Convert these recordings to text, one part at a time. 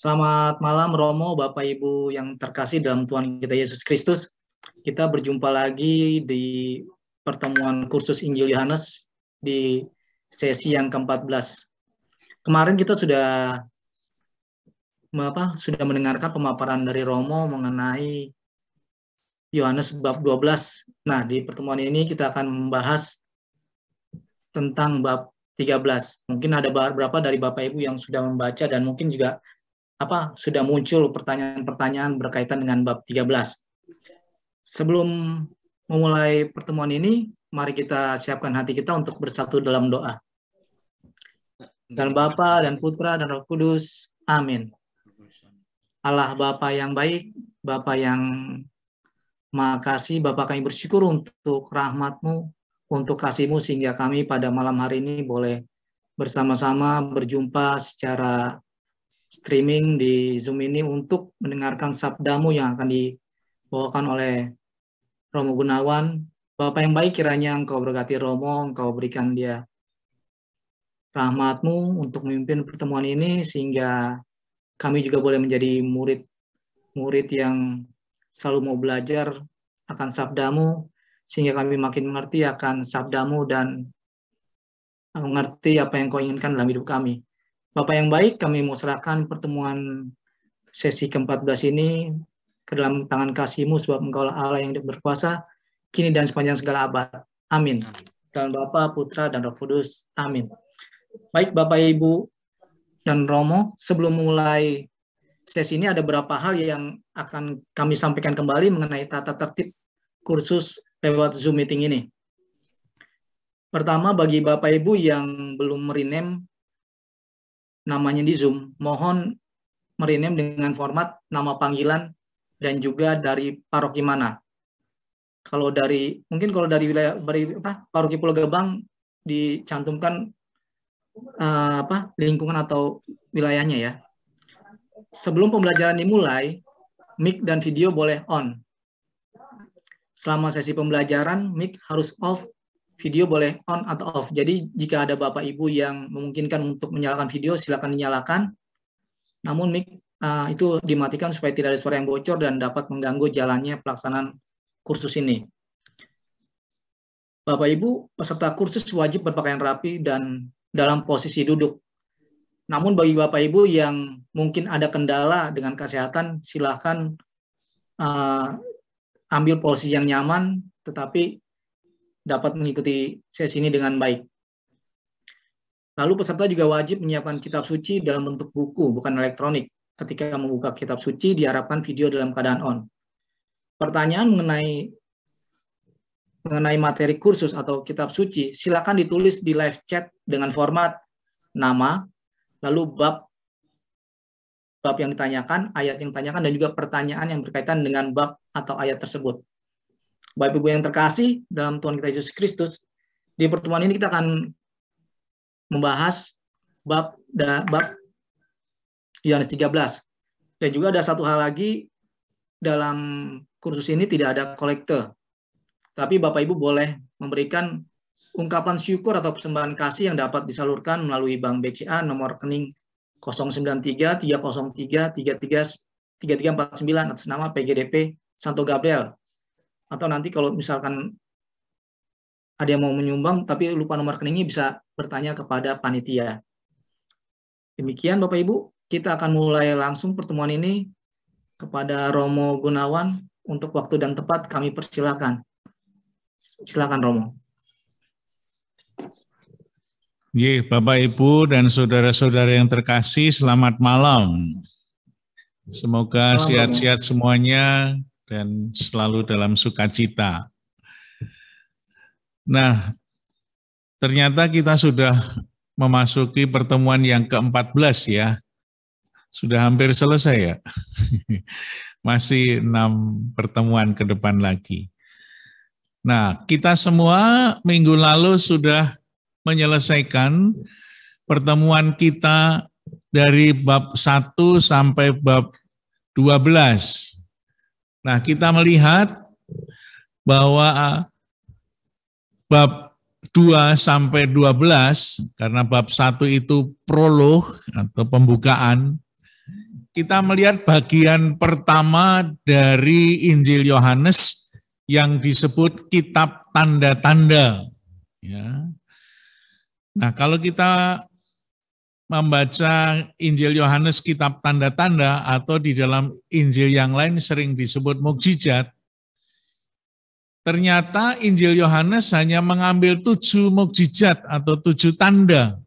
Selamat malam Romo, Bapak Ibu yang terkasih dalam Tuhan kita Yesus Kristus. Kita berjumpa lagi di pertemuan kursus Injil Yohanes di sesi yang ke-14. Kemarin kita sudah mendengarkan pemaparan dari Romo mengenai Yohanes bab 12. Nah, di pertemuan ini kita akan membahas tentang bab 13. Mungkin ada beberapa dari Bapak Ibu yang sudah membaca dan mungkin juga sudah muncul pertanyaan-pertanyaan berkaitan dengan bab 13. Sebelum memulai pertemuan ini, mari kita siapkan hati kita untuk bersatu dalam doa. Dan Bapa dan Putra dan Roh Kudus. Amin. Allah Bapa yang baik, Bapa yang Maha Kasih, Bapa kami bersyukur untuk rahmat-Mu, untuk kasih-Mu sehingga kami pada malam hari ini boleh bersama-sama berjumpa secara streaming di Zoom ini untuk mendengarkan sabda-Mu yang akan dibawakan oleh Romo Gunawan. Bapak yang baik, kiranya Engkau berkati Romo, Engkau berikan dia rahmat-Mu untuk memimpin pertemuan ini, sehingga kami juga boleh menjadi murid yang selalu mau belajar akan sabda-Mu, sehingga kami makin mengerti akan sabda-Mu dan mengerti apa yang Kau inginkan dalam hidup kami. Bapak yang baik, kami mau serahkan pertemuan sesi ke-14 ini ke dalam tangan kasih-Mu, sebab Engkau Allah yang berkuasa, kini dan sepanjang segala abad. Amin. Dalam Bapa, Putra, dan Roh Kudus. Amin. Baik, Bapak, Ibu, dan Romo, sebelum mulai sesi ini ada beberapa hal yang akan kami sampaikan kembali mengenai tata tertib kursus lewat Zoom meeting ini. Pertama, bagi Bapak, Ibu yang belum merename namanya di Zoom, mohon merename dengan format nama panggilan dan juga dari paroki mana. Kalau dari wilayah paroki Pulau Gebang dicantumkan lingkungan atau wilayahnya ya. Sebelum pembelajaran dimulai, mic dan video boleh on. Selama sesi pembelajaran, mic harus off, video boleh on atau off. Jadi jika ada Bapak Ibu yang memungkinkan untuk menyalakan video, silakan dinyalakan. Namun mic itu dimatikan supaya tidak ada suara yang bocor dan dapat mengganggu jalannya pelaksanaan kursus ini. Bapak Ibu, peserta kursus wajib berpakaian rapi dan dalam posisi duduk. Namun bagi Bapak Ibu yang mungkin ada kendala dengan kesehatan, silakan ambil posisi yang nyaman, tetapi dapat mengikuti sesi ini dengan baik. Lalu peserta juga wajib menyiapkan kitab suci dalam bentuk buku, bukan elektronik. Ketika membuka kitab suci, diharapkan video dalam keadaan on. Pertanyaan mengenai materi kursus atau kitab suci, silakan ditulis di live chat dengan format nama, lalu bab yang ditanyakan, ayat yang ditanyakan, dan juga pertanyaan yang berkaitan dengan bab atau ayat tersebut. Bapak Ibu yang terkasih dalam Tuhan kita Yesus Kristus, di pertemuan ini kita akan membahas bab Yohanes 13. Dan juga ada satu hal lagi, dalam kursus ini tidak ada kolekte. Tapi Bapak Ibu boleh memberikan ungkapan syukur atau persembahan kasih yang dapat disalurkan melalui Bank BCA nomor rekening 093 303 3349 atas nama PGDP Santo Gabriel. Atau nanti kalau misalkan ada yang mau menyumbang tapi lupa nomor rekeningnya, bisa bertanya kepada panitia. Demikian Bapak Ibu, kita akan mulai langsung pertemuan ini. Kepada Romo Gunawan, untuk waktu dan tempat kami persilakan. Silakan Romo. Bapak Ibu dan saudara-saudara yang terkasih, selamat malam. Semoga sehat-sehat semuanya dan selalu dalam sukacita. Nah, ternyata kita sudah memasuki pertemuan yang ke-14 ya. Sudah hampir selesai ya. Masih 6 pertemuan ke depan lagi. Nah, kita semua minggu lalu sudah menyelesaikan pertemuan kita dari bab 1 sampai bab 12. Nah, kita melihat bahwa bab 2 sampai 12, karena bab 1 itu prolog atau pembukaan, kita melihat bagian pertama dari Injil Yohanes yang disebut kitab tanda-tanda. Ya. Nah, kalau kita membaca Injil Yohanes kitab tanda-tanda atau di dalam Injil yang lain sering disebut mukjizat, ternyata Injil Yohanes hanya mengambil 7 mukjizat atau 7 tanda.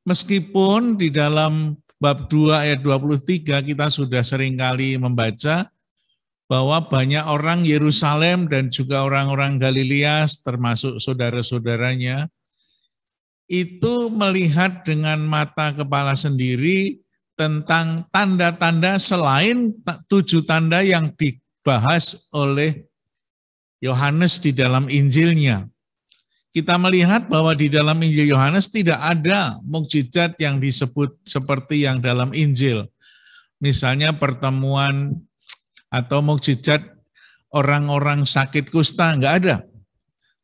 Meskipun di dalam bab 2 ayat 23 kita sudah seringkali membaca bahwa banyak orang Yerusalem dan juga orang-orang Galilea termasuk saudara-saudaranya itu melihat dengan mata kepala sendiri tentang tanda-tanda selain 7 tanda yang dibahas oleh Yohanes di dalam Injilnya. Kita melihat bahwa di dalam Injil Yohanes tidak ada mukjizat yang disebut seperti yang dalam Injil. Misalnya pertemuan atau mukjizat orang-orang sakit kusta, enggak ada.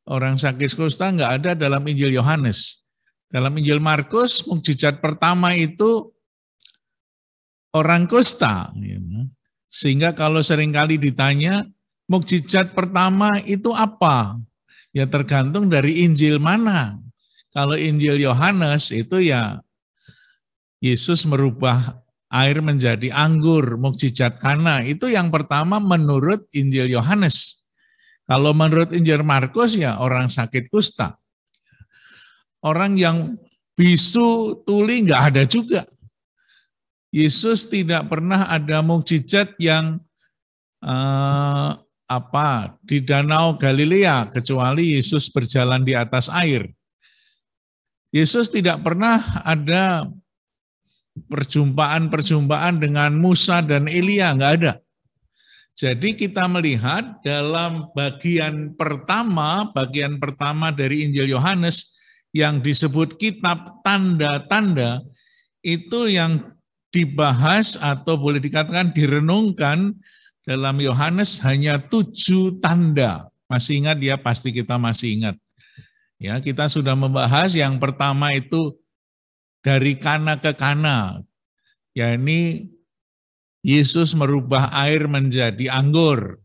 Orang sakit kusta enggak ada dalam Injil Yohanes. Dalam Injil Markus, mukjizat pertama itu orang kusta. Sehingga kalau seringkali ditanya, mukjizat pertama itu apa? Ya tergantung dari Injil mana. Kalau Injil Yohanes itu ya Yesus merubah air menjadi anggur, mukjizat Kana. Itu yang pertama menurut Injil Yohanes. Kalau menurut Injil Markus ya orang sakit kusta. Orang yang bisu, tuli nggak ada juga. Yesus tidak pernah ada mukjizat yang di Danau Galilea kecuali Yesus berjalan di atas air. Yesus tidak pernah ada perjumpaan dengan Musa dan Elia, nggak ada. Jadi kita melihat dalam bagian pertama dari Injil Yohanes yang disebut kitab tanda-tanda, itu yang dibahas atau boleh dikatakan direnungkan dalam Yohanes hanya 7 tanda. Masih ingat ya, pasti kita masih ingat. Ya, kita sudah membahas yang pertama itu dari Kana ke Kana. Ya, ini Yesus merubah air menjadi anggur.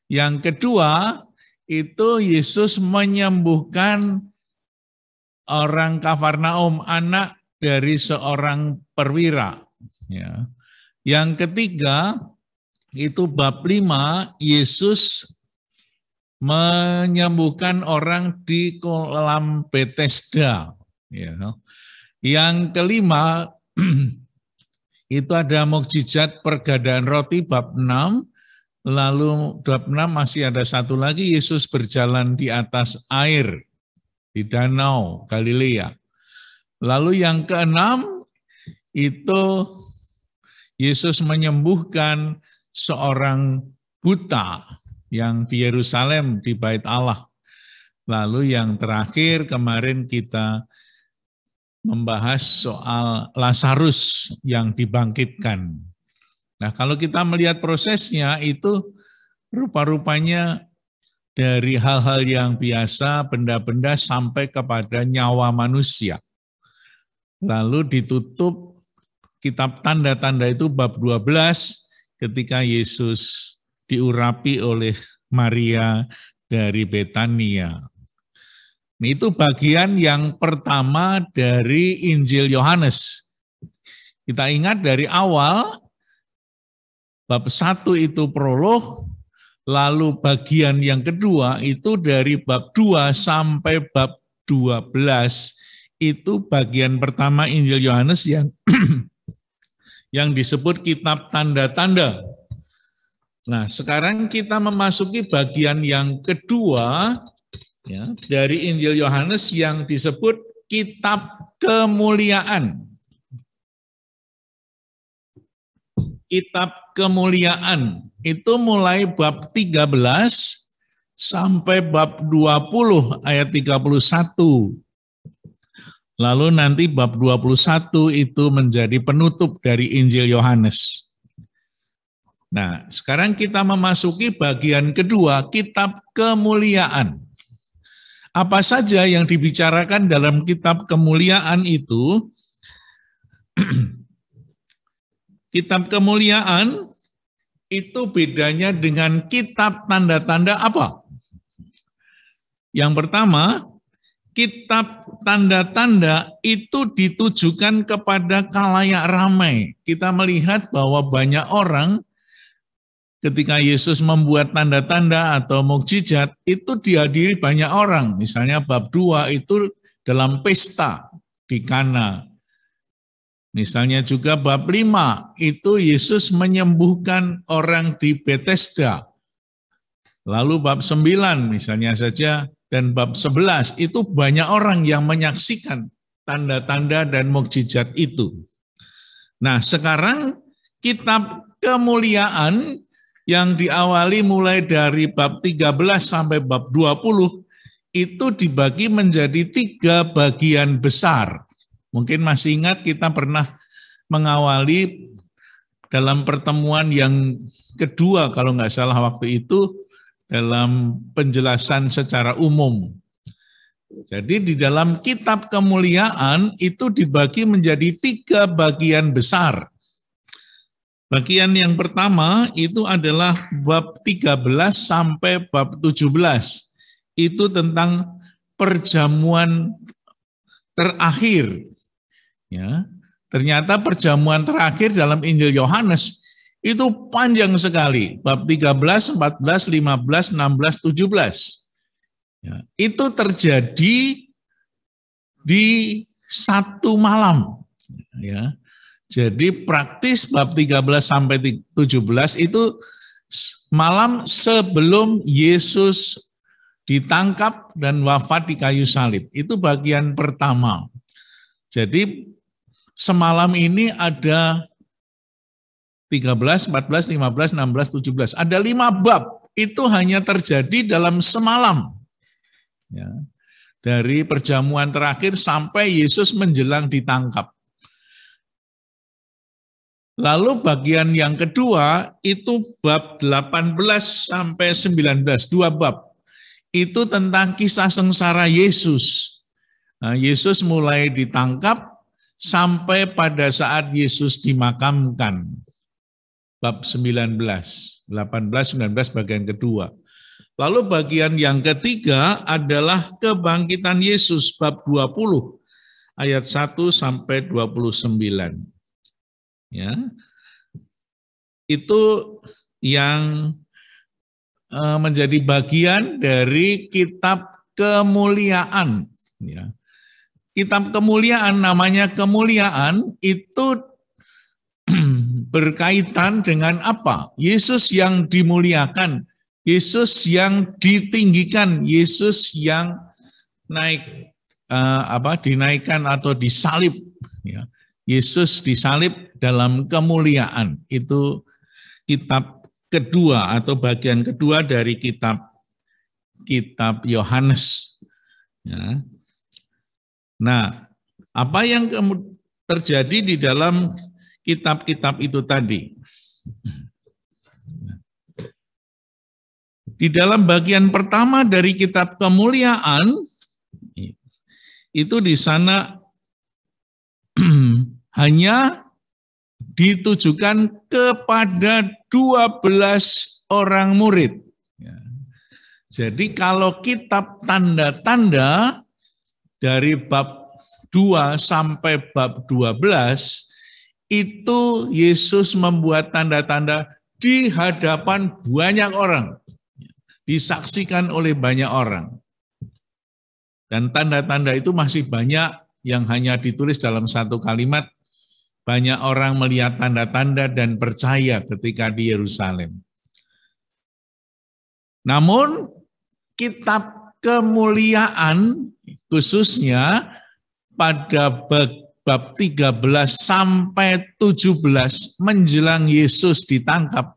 Yang kedua, itu Yesus menyembuhkan orang Kafarnaum, anak dari seorang perwira. Ya. Yang ketiga, itu bab 5, Yesus menyembuhkan orang di kolam Bethesda. Ya. Yang kelima, itu ada mukjizat pergadaan roti bab 6, lalu bab 6 masih ada satu lagi, Yesus berjalan di atas air di Danau Galilea. Lalu yang keenam, itu Yesus menyembuhkan seorang buta yang di Yerusalem di Bait Allah. Lalu yang terakhir kemarin kita membahas soal Lazarus yang dibangkitkan. Nah, kalau kita melihat prosesnya itu rupa-rupanya dari hal-hal yang biasa, benda-benda sampai kepada nyawa manusia. Lalu ditutup kitab tanda-tanda itu bab 12 ketika Yesus diurapi oleh Maria dari Betania. Itu bagian yang pertama dari Injil Yohanes. Kita ingat dari awal, bab 1 itu prolog, lalu bagian yang kedua itu dari bab 2 sampai bab 12, itu bagian pertama Injil Yohanes yang yang disebut kitab tanda-tanda. Nah, sekarang kita memasuki bagian yang kedua ya, dari Injil Yohanes yang disebut kitab kemuliaan. Kitab kemuliaan itu mulai bab 13 sampai bab 20 ayat 31. Lalu nanti bab 21 itu menjadi penutup dari Injil Yohanes. Nah, sekarang kita memasuki bagian kedua, kitab kemuliaan. Apa saja yang dibicarakan dalam kitab kemuliaan itu? Kitab kemuliaan itu bedanya dengan kitab tanda-tanda apa? Yang pertama, kitab tanda-tanda itu ditujukan kepada khalayak ramai. Kita melihat bahwa banyak orang ketika Yesus membuat tanda-tanda atau mukjizat, itu dihadiri banyak orang. Misalnya bab 2 itu dalam pesta di Kana. Misalnya juga bab 5, itu Yesus menyembuhkan orang di Bethesda. Lalu bab 9 misalnya saja, dan bab 11, itu banyak orang yang menyaksikan tanda-tanda dan mukjizat itu. Nah, sekarang kitab kemuliaan yang diawali mulai dari bab 13 sampai bab 20, itu dibagi menjadi 3 bagian besar. Mungkin masih ingat kita pernah mengawali dalam pertemuan yang kedua, kalau nggak salah waktu itu, dalam penjelasan secara umum. Jadi di dalam kitab kemuliaan itu dibagi menjadi 3 bagian besar. Bagian yang pertama itu adalah bab 13 sampai bab 17. Itu tentang perjamuan terakhir. Ya, ternyata perjamuan terakhir dalam Injil Yohanes itu panjang sekali. Bab 13, 14, 15, 16, 17. Ya, itu terjadi di satu malam. Ya. Jadi praktis bab 13 sampai 17 itu malam sebelum Yesus ditangkap dan wafat di kayu salib. Itu bagian pertama. Jadi semalam ini ada 13, 14, 15, 16, 17. Ada 5 bab. Itu hanya terjadi dalam semalam. Ya. Dari perjamuan terakhir sampai Yesus menjelang ditangkap. Lalu bagian yang kedua itu bab 18 sampai 19, 2 bab. Itu tentang kisah sengsara Yesus. Nah, Yesus mulai ditangkap sampai pada saat Yesus dimakamkan. Bab 19, 18, 19 bagian kedua. Lalu bagian yang ketiga adalah kebangkitan Yesus bab 20 ayat 1 sampai 29. Ya. Itu yang menjadi bagian dari kitab kemuliaan. Ya. Kitab kemuliaan, namanya kemuliaan, itu berkaitan dengan apa? Yesus yang dimuliakan, Yesus yang ditinggikan, Yesus yang dinaikkan atau disalib. Ya. Yesus disalib dalam kemuliaan. Itu kitab kedua atau bagian kedua dari kitab Yohanes. Ya. Nah, apa yang terjadi di dalam kitab-kitab itu tadi? Di dalam bagian pertama dari kitab kemuliaan, itu di sana hanya ditujukan kepada 12 orang murid. Jadi kalau kitab tanda-tanda dari bab 2 sampai bab 12, itu Yesus membuat tanda-tanda di hadapan banyak orang. Disaksikan oleh banyak orang. Dan tanda-tanda itu masih banyak yang hanya ditulis dalam satu kalimat. Banyak orang melihat tanda-tanda dan percaya ketika di Yerusalem. Namun kitab kemuliaan khususnya pada bab 13 sampai 17 menjelang Yesus ditangkap.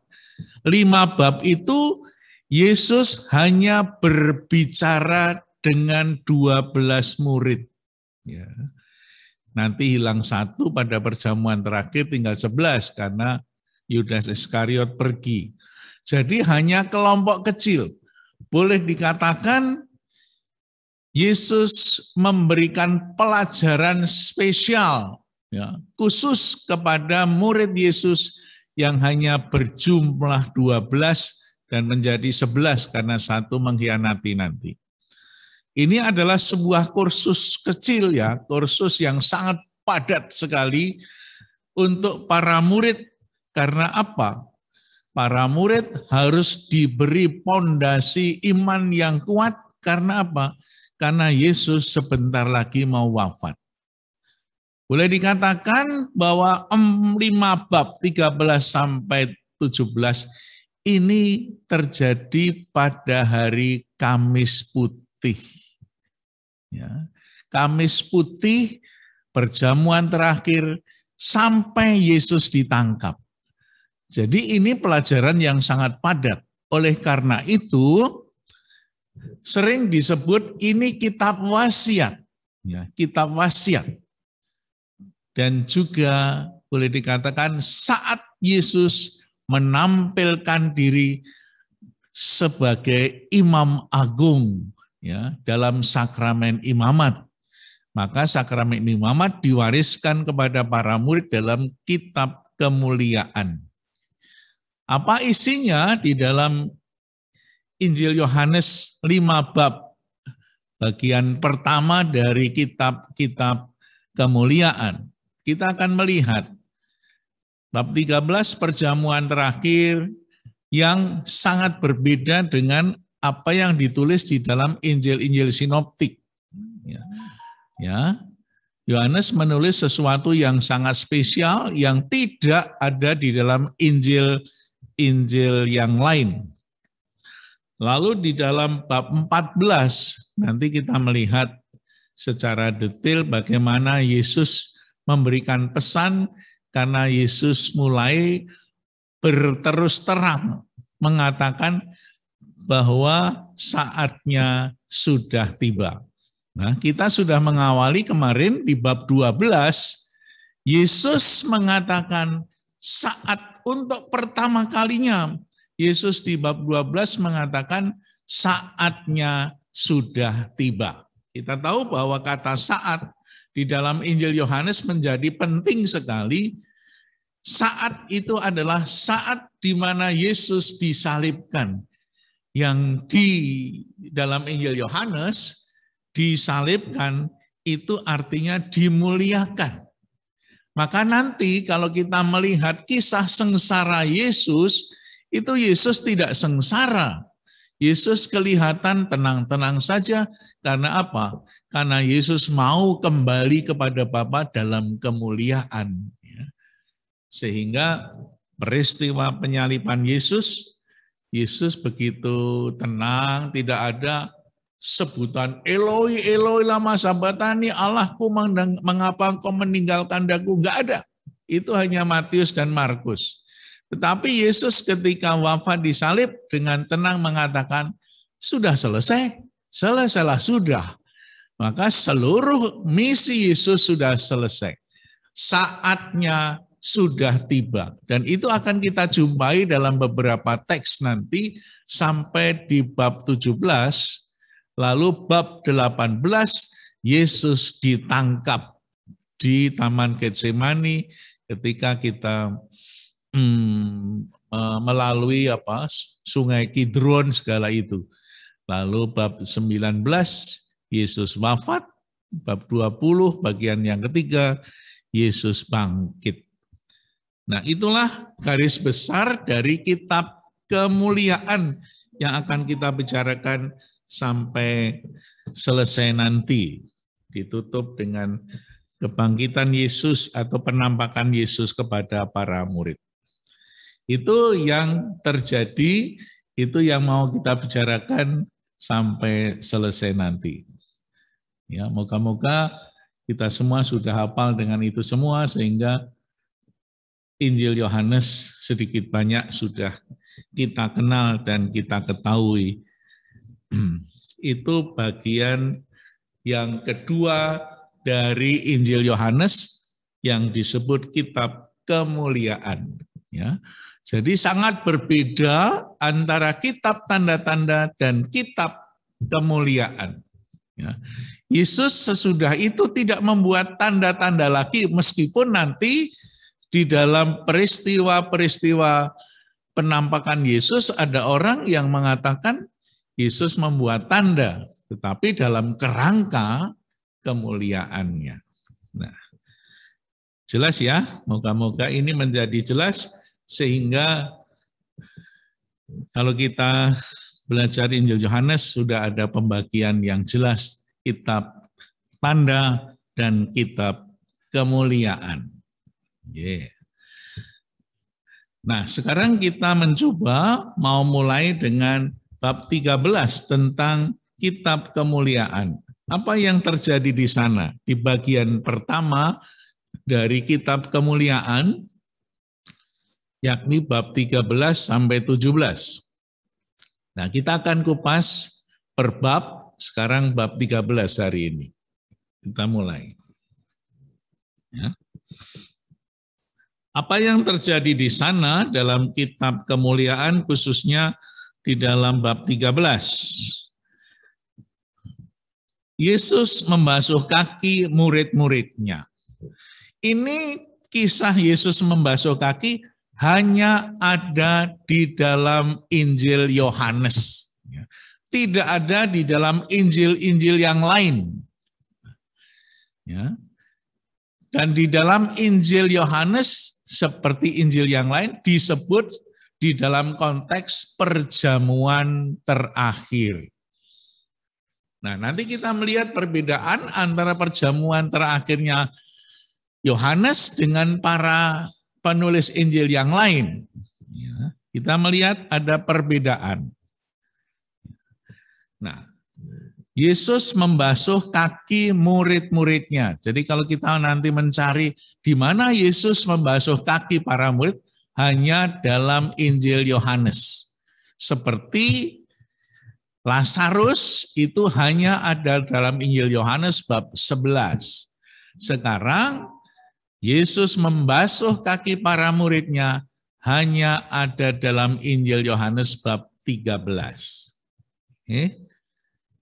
5 bab itu Yesus hanya berbicara dengan 12 murid. Ya. Nanti hilang 1 pada perjamuan terakhir, tinggal 11 karena Yudas Iskariot pergi. Jadi hanya kelompok kecil. Boleh dikatakan Yesus memberikan pelajaran spesial ya, khusus kepada murid Yesus yang hanya berjumlah 12 dan menjadi 11 karena satu mengkhianati nanti. Ini adalah sebuah kursus kecil ya, kursus yang sangat padat sekali untuk para murid. Karena apa? Para murid harus diberi pondasi iman yang kuat. Karena apa? Karena Yesus sebentar lagi mau wafat. Boleh dikatakan bahwa 5 bab 13 sampai 17 ini terjadi pada hari Kamis Putih. Ya. Kamis Putih, perjamuan terakhir sampai Yesus ditangkap. Jadi ini pelajaran yang sangat padat. Oleh karena itu, sering disebut ini kitab wasiat. Ya, kitab wasiat. Dan juga boleh dikatakan saat Yesus menampilkan diri sebagai imam agung ya dalam sakramen imamat. Maka sakramen imamat diwariskan kepada para murid dalam kitab kemuliaan. Apa isinya di dalam Injil Yohanes 5 bab bagian pertama dari kitab kemuliaan? Kita akan melihat bab 13 perjamuan terakhir yang sangat berbeda dengan apa yang ditulis di dalam Injil-Injil sinoptik. Ya, Yohanes menulis sesuatu yang sangat spesial yang tidak ada di dalam Injil yang lain. Lalu di dalam bab 14 nanti kita melihat secara detail bagaimana Yesus memberikan pesan karena Yesus mulai berterus terang mengatakan bahwa saatnya sudah tiba. Nah, kita sudah mengawali kemarin di bab 12, Yesus mengatakan saat untuk pertama kalinya, Yesus di bab 12 mengatakan saatnya sudah tiba. Kita tahu bahwa kata saat di dalam Injil Yohanes menjadi penting sekali. Saat itu adalah saat di mana Yesus disalibkan. Yang di dalam Injil Yohanes disalibkan itu artinya dimuliakan. Maka nanti kalau kita melihat kisah sengsara Yesus, itu Yesus tidak sengsara. Yesus kelihatan tenang-tenang saja. Karena apa? Karena Yesus mau kembali kepada Bapa dalam kemuliaan. Sehingga peristiwa penyaliban Yesus begitu tenang, tidak ada sebutan Eloi, Eloi lama sabatani, Allahku mengapa engkau meninggalkan daku, enggak ada. Itu hanya Matius dan Markus. Tetapi Yesus ketika wafat disalib dengan tenang mengatakan, sudah selesai, selesailah sudah. Maka seluruh misi Yesus sudah selesai. Saatnya sudah tiba. Dan itu akan kita jumpai dalam beberapa teks nanti sampai di bab 17. Lalu bab 18, Yesus ditangkap di Taman Getsemani ketika kita melalui Sungai Kidron segala itu. Lalu bab 19 Yesus wafat, bab 20 bagian yang ketiga Yesus bangkit. Nah, itulah garis besar dari kitab kemuliaan yang akan kita bicarakan sampai selesai nanti. Ditutup dengan kebangkitan Yesus atau penampakan Yesus kepada para murid. Itu yang terjadi, itu yang mau kita bicarakan sampai selesai nanti. Ya, moga-moga kita semua sudah hafal dengan itu semua sehingga Injil Yohanes sedikit banyak sudah kita kenal dan kita ketahui. Itu bagian yang kedua dari Injil Yohanes yang disebut kitab kemuliaan. Ya. Jadi sangat berbeda antara kitab tanda-tanda dan kitab kemuliaan. Ya. Yesus sesudah itu tidak membuat tanda-tanda lagi, meskipun nanti di dalam peristiwa-peristiwa penampakan Yesus ada orang yang mengatakan Yesus membuat tanda, tetapi dalam kerangka kemuliaannya. Nah, jelas ya, moga-moga ini menjadi jelas sehingga kalau kita belajar Injil Yohanes sudah ada pembagian yang jelas, kitab tanda dan kitab kemuliaan. Yeah. Nah, sekarang kita mencoba mau mulai dengan bab 13 tentang kitab kemuliaan. Apa yang terjadi di sana? Di bagian pertama dari kitab kemuliaan, yakni bab 13 sampai 17. Nah, kita akan kupas per bab, sekarang bab 13 hari ini. Kita mulai. Ya. Apa yang terjadi di sana dalam kitab kemuliaan, khususnya di dalam bab 13. Yesus membasuh kaki murid-muridnya. Ini kisah Yesus membasuh kaki hanya ada di dalam Injil Yohanes. Tidak ada di dalam Injil-Injil yang lain. Ya. Dan di dalam Injil Yohanes, seperti Injil yang lain, disebut di dalam konteks perjamuan terakhir. Nah, nanti kita melihat perbedaan antara perjamuan terakhirnya Yohanes dengan para penulis Injil yang lain. Ya, kita melihat ada perbedaan. Nah, Yesus membasuh kaki murid-muridnya. Jadi kalau kita nanti mencari di mana Yesus membasuh kaki para murid, hanya dalam Injil Yohanes. Seperti Lazarus itu hanya ada dalam Injil Yohanes bab 11. Sekarang Yesus membasuh kaki para muridnya hanya ada dalam Injil Yohanes bab 13.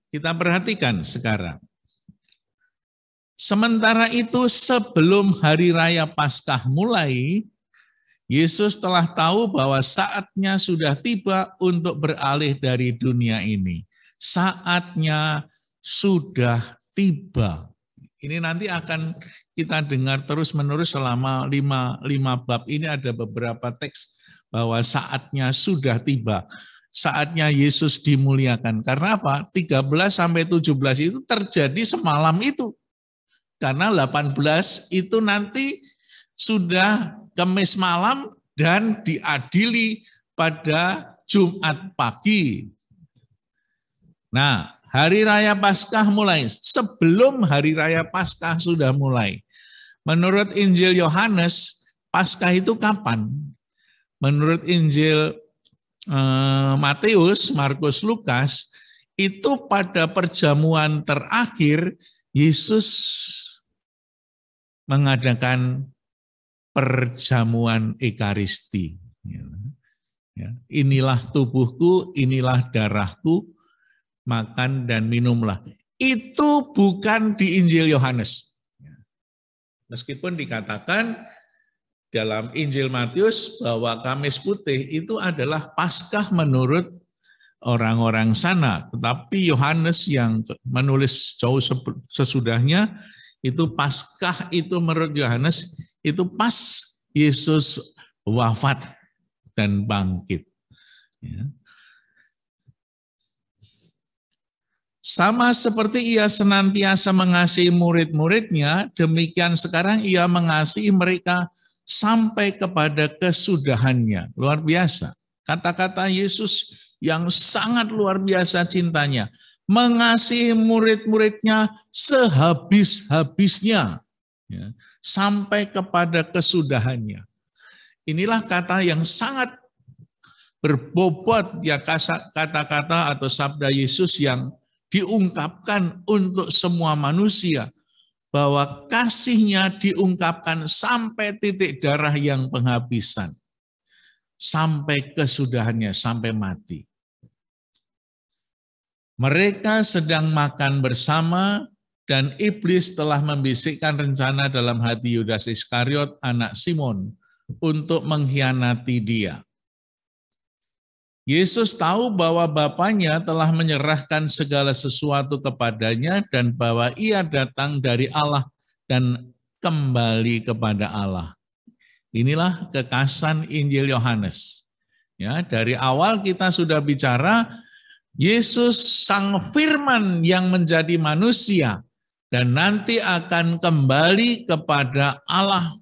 Kita perhatikan sekarang. Sementara itu sebelum hari raya Paskah mulai, Yesus telah tahu bahwa saatnya sudah tiba untuk beralih dari dunia ini. Saatnya sudah tiba. Ini nanti akan kita dengar terus-menerus selama lima bab ini, ada beberapa teks bahwa saatnya sudah tiba. Saatnya Yesus dimuliakan. Karena apa? 13 sampai 17 itu terjadi semalam itu. Karena 18 itu nanti sudah Kamis malam dan diadili pada Jumat pagi. Nah, Hari Raya Paskah mulai. Sebelum Hari Raya Paskah sudah mulai. Menurut Injil Yohanes, Paskah itu kapan? Menurut Injil Matius, Markus, Lukas, itu pada perjamuan terakhir Yesus mengadakan perjamuan Ekaristi. Inilah tubuhku, inilah darahku, makan dan minumlah. Itu bukan di Injil Yohanes. Meskipun dikatakan dalam Injil Matius bahwa Kamis Putih itu adalah Paskah menurut orang-orang sana. Tetapi Yohanes yang menulis jauh sesudahnya, itu Paskah itu menurut Yohanes, itu pas Yesus wafat dan bangkit. Ya. Sama seperti ia senantiasa mengasihi murid-muridnya, demikian sekarang ia mengasihi mereka sampai kepada kesudahannya. Luar biasa. Kata-kata Yesus yang sangat luar biasa cintanya. Mengasihi murid-muridnya sehabis-habisnya. Ya, sampai kepada kesudahannya. Inilah kata yang sangat berbobot, ya, kata-kata atau sabda Yesus yang diungkapkan untuk semua manusia, bahwa kasihnya diungkapkan sampai titik darah yang penghabisan, sampai kesudahannya, sampai mati. Mereka sedang makan bersama dan iblis telah membisikkan rencana dalam hati Yudas Iskariot, anak Simon, untuk mengkhianati dia. Yesus tahu bahwa Bapaknya telah menyerahkan segala sesuatu kepadanya dan bahwa ia datang dari Allah dan kembali kepada Allah. Inilah kekasan Injil Yohanes. Ya, dari awal kita sudah bicara Yesus Sang Firman yang menjadi manusia dan nanti akan kembali kepada Allah.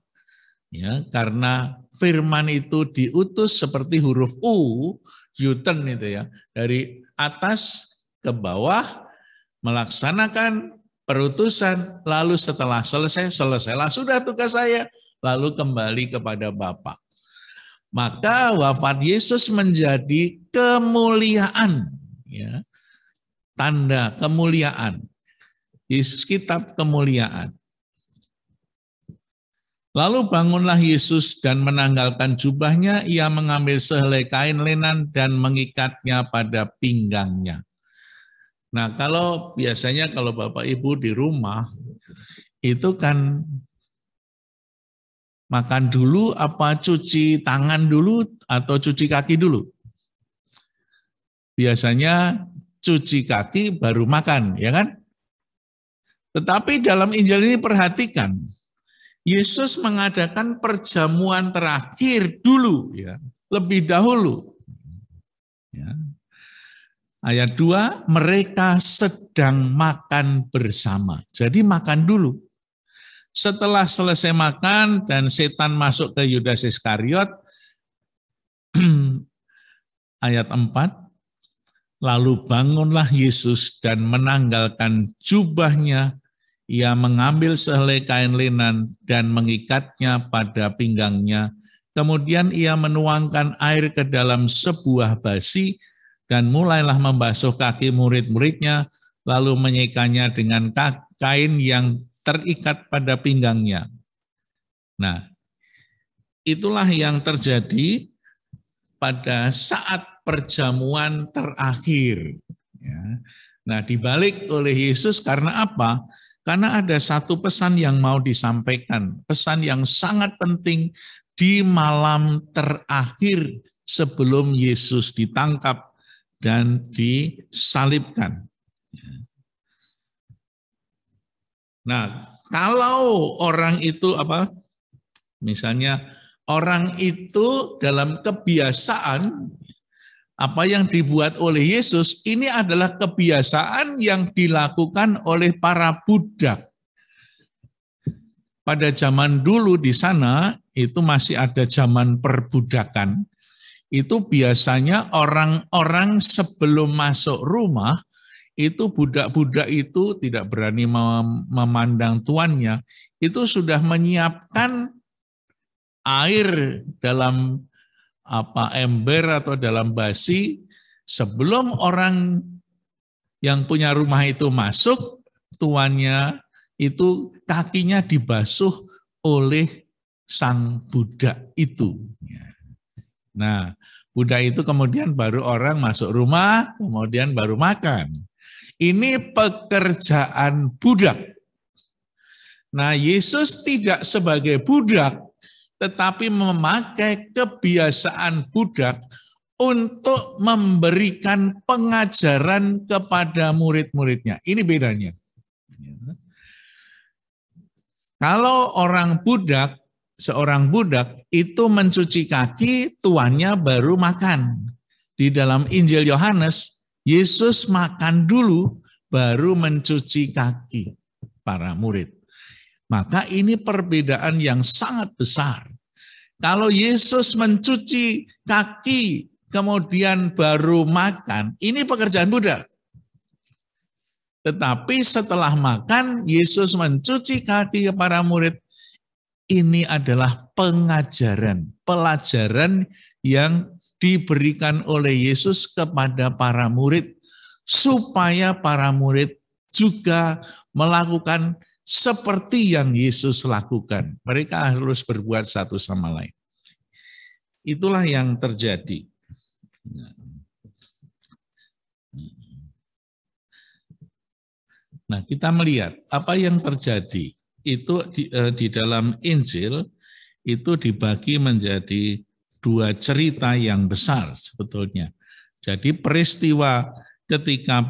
Ya, karena firman itu diutus seperti huruf U, U-turn itu ya, dari atas ke bawah melaksanakan perutusan, lalu setelah selesailah sudah tugas saya, lalu kembali kepada Bapa. Maka wafat Yesus menjadi kemuliaan, ya, tanda kemuliaan. Yesus kitab kemuliaan. Lalu bangunlah Yesus dan menanggalkan jubahnya, ia mengambil sehelai kain lenan dan mengikatnya pada pinggangnya. Nah, kalau biasanya kalau Bapak Ibu di rumah, itu kan makan dulu apa cuci tangan dulu atau cuci kaki dulu? Biasanya cuci kaki baru makan, ya kan? Tetapi dalam Injil ini perhatikan, Yesus mengadakan perjamuan terakhir dulu, ya, lebih dahulu. Ya. Ayat 2, mereka sedang makan bersama. Jadi makan dulu. Setelah selesai makan dan setan masuk ke Yudas Iskariot, ayat 4, lalu bangunlah Yesus dan menanggalkan jubahnya. Ia mengambil sehelai kain lenan dan mengikatnya pada pinggangnya. Kemudian ia menuangkan air ke dalam sebuah basi dan mulailah membasuh kaki murid-muridnya, lalu menyekanya dengan kain yang terikat pada pinggangnya. Nah, itulah yang terjadi pada saat perjamuan terakhir. Nah, dibalik oleh Yesus karena apa? Karena ada satu pesan yang mau disampaikan, pesan yang sangat penting di malam terakhir sebelum Yesus ditangkap dan disalibkan. Nah, kalau orang itu misalnya orang itu dalam kebiasaan apa yang dibuat oleh Yesus, ini adalah kebiasaan yang dilakukan oleh para budak. Pada zaman dulu di sana, itu masih ada zaman perbudakan. Itu biasanya orang-orang sebelum masuk rumah, itu budak-budak itu tidak berani memandang tuannya, itu sudah menyiapkan air dalam ember atau dalam basi sebelum orang yang punya rumah itu masuk, tuannya itu kakinya dibasuh oleh sang budak itu. Nah, budak itu kemudian baru orang masuk rumah, kemudian baru makan. Ini pekerjaan budak. Nah, Yesus tidak sebagai budak, tetapi memakai kebiasaan budak untuk memberikan pengajaran kepada murid-muridnya. Ini bedanya. Kalau seorang budak itu mencuci kaki, tuannya baru makan. Di dalam Injil Yohanes, Yesus makan dulu, baru mencuci kaki para murid. Maka ini perbedaan yang sangat besar. Kalau Yesus mencuci kaki, kemudian baru makan, ini pekerjaan budak. Tetapi setelah makan, Yesus mencuci kaki para murid. Ini adalah pengajaran, pelajaran yang diberikan oleh Yesus kepada para murid, supaya para murid juga melakukan seperti yang Yesus lakukan. Mereka harus berbuat satu sama lain. Itulah yang terjadi. Nah, kita melihat apa yang terjadi itu di dalam Injil itu dibagi menjadi dua cerita yang besar sebetulnya. Jadi peristiwa ketika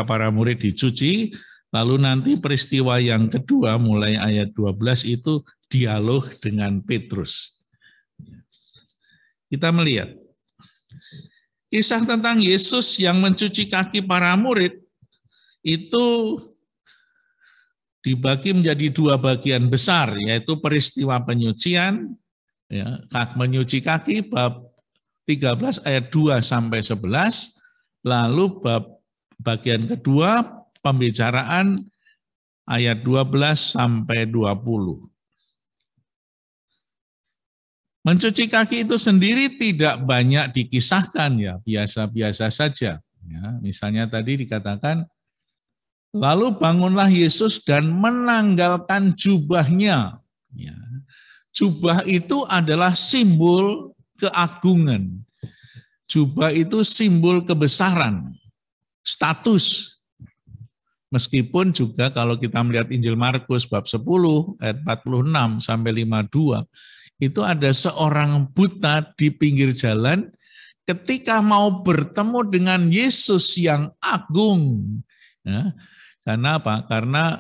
para murid dicuci, lalu nanti peristiwa yang kedua mulai ayat 12 itu dialog dengan Petrus. Kita melihat kisah tentang Yesus yang mencuci kaki para murid itu dibagi menjadi dua bagian besar, yaitu peristiwa penyucian, ya, menyuci kaki bab 13 ayat 2 sampai 11, lalu bab bagian kedua pembicaraan ayat 12 sampai 20. Mencuci kaki itu sendiri tidak banyak dikisahkan, ya, biasa-biasa saja. Ya, misalnya tadi dikatakan, lalu bangunlah Yesus dan menanggalkan jubahnya. Ya. Jubah itu adalah simbol keagungan. Jubah itu simbol kebesaran, status. Meskipun juga kalau kita melihat Injil Markus bab 10 ayat 46 sampai 52, itu ada seorang buta di pinggir jalan ketika mau bertemu dengan Yesus yang agung. Ya, karena apa? Karena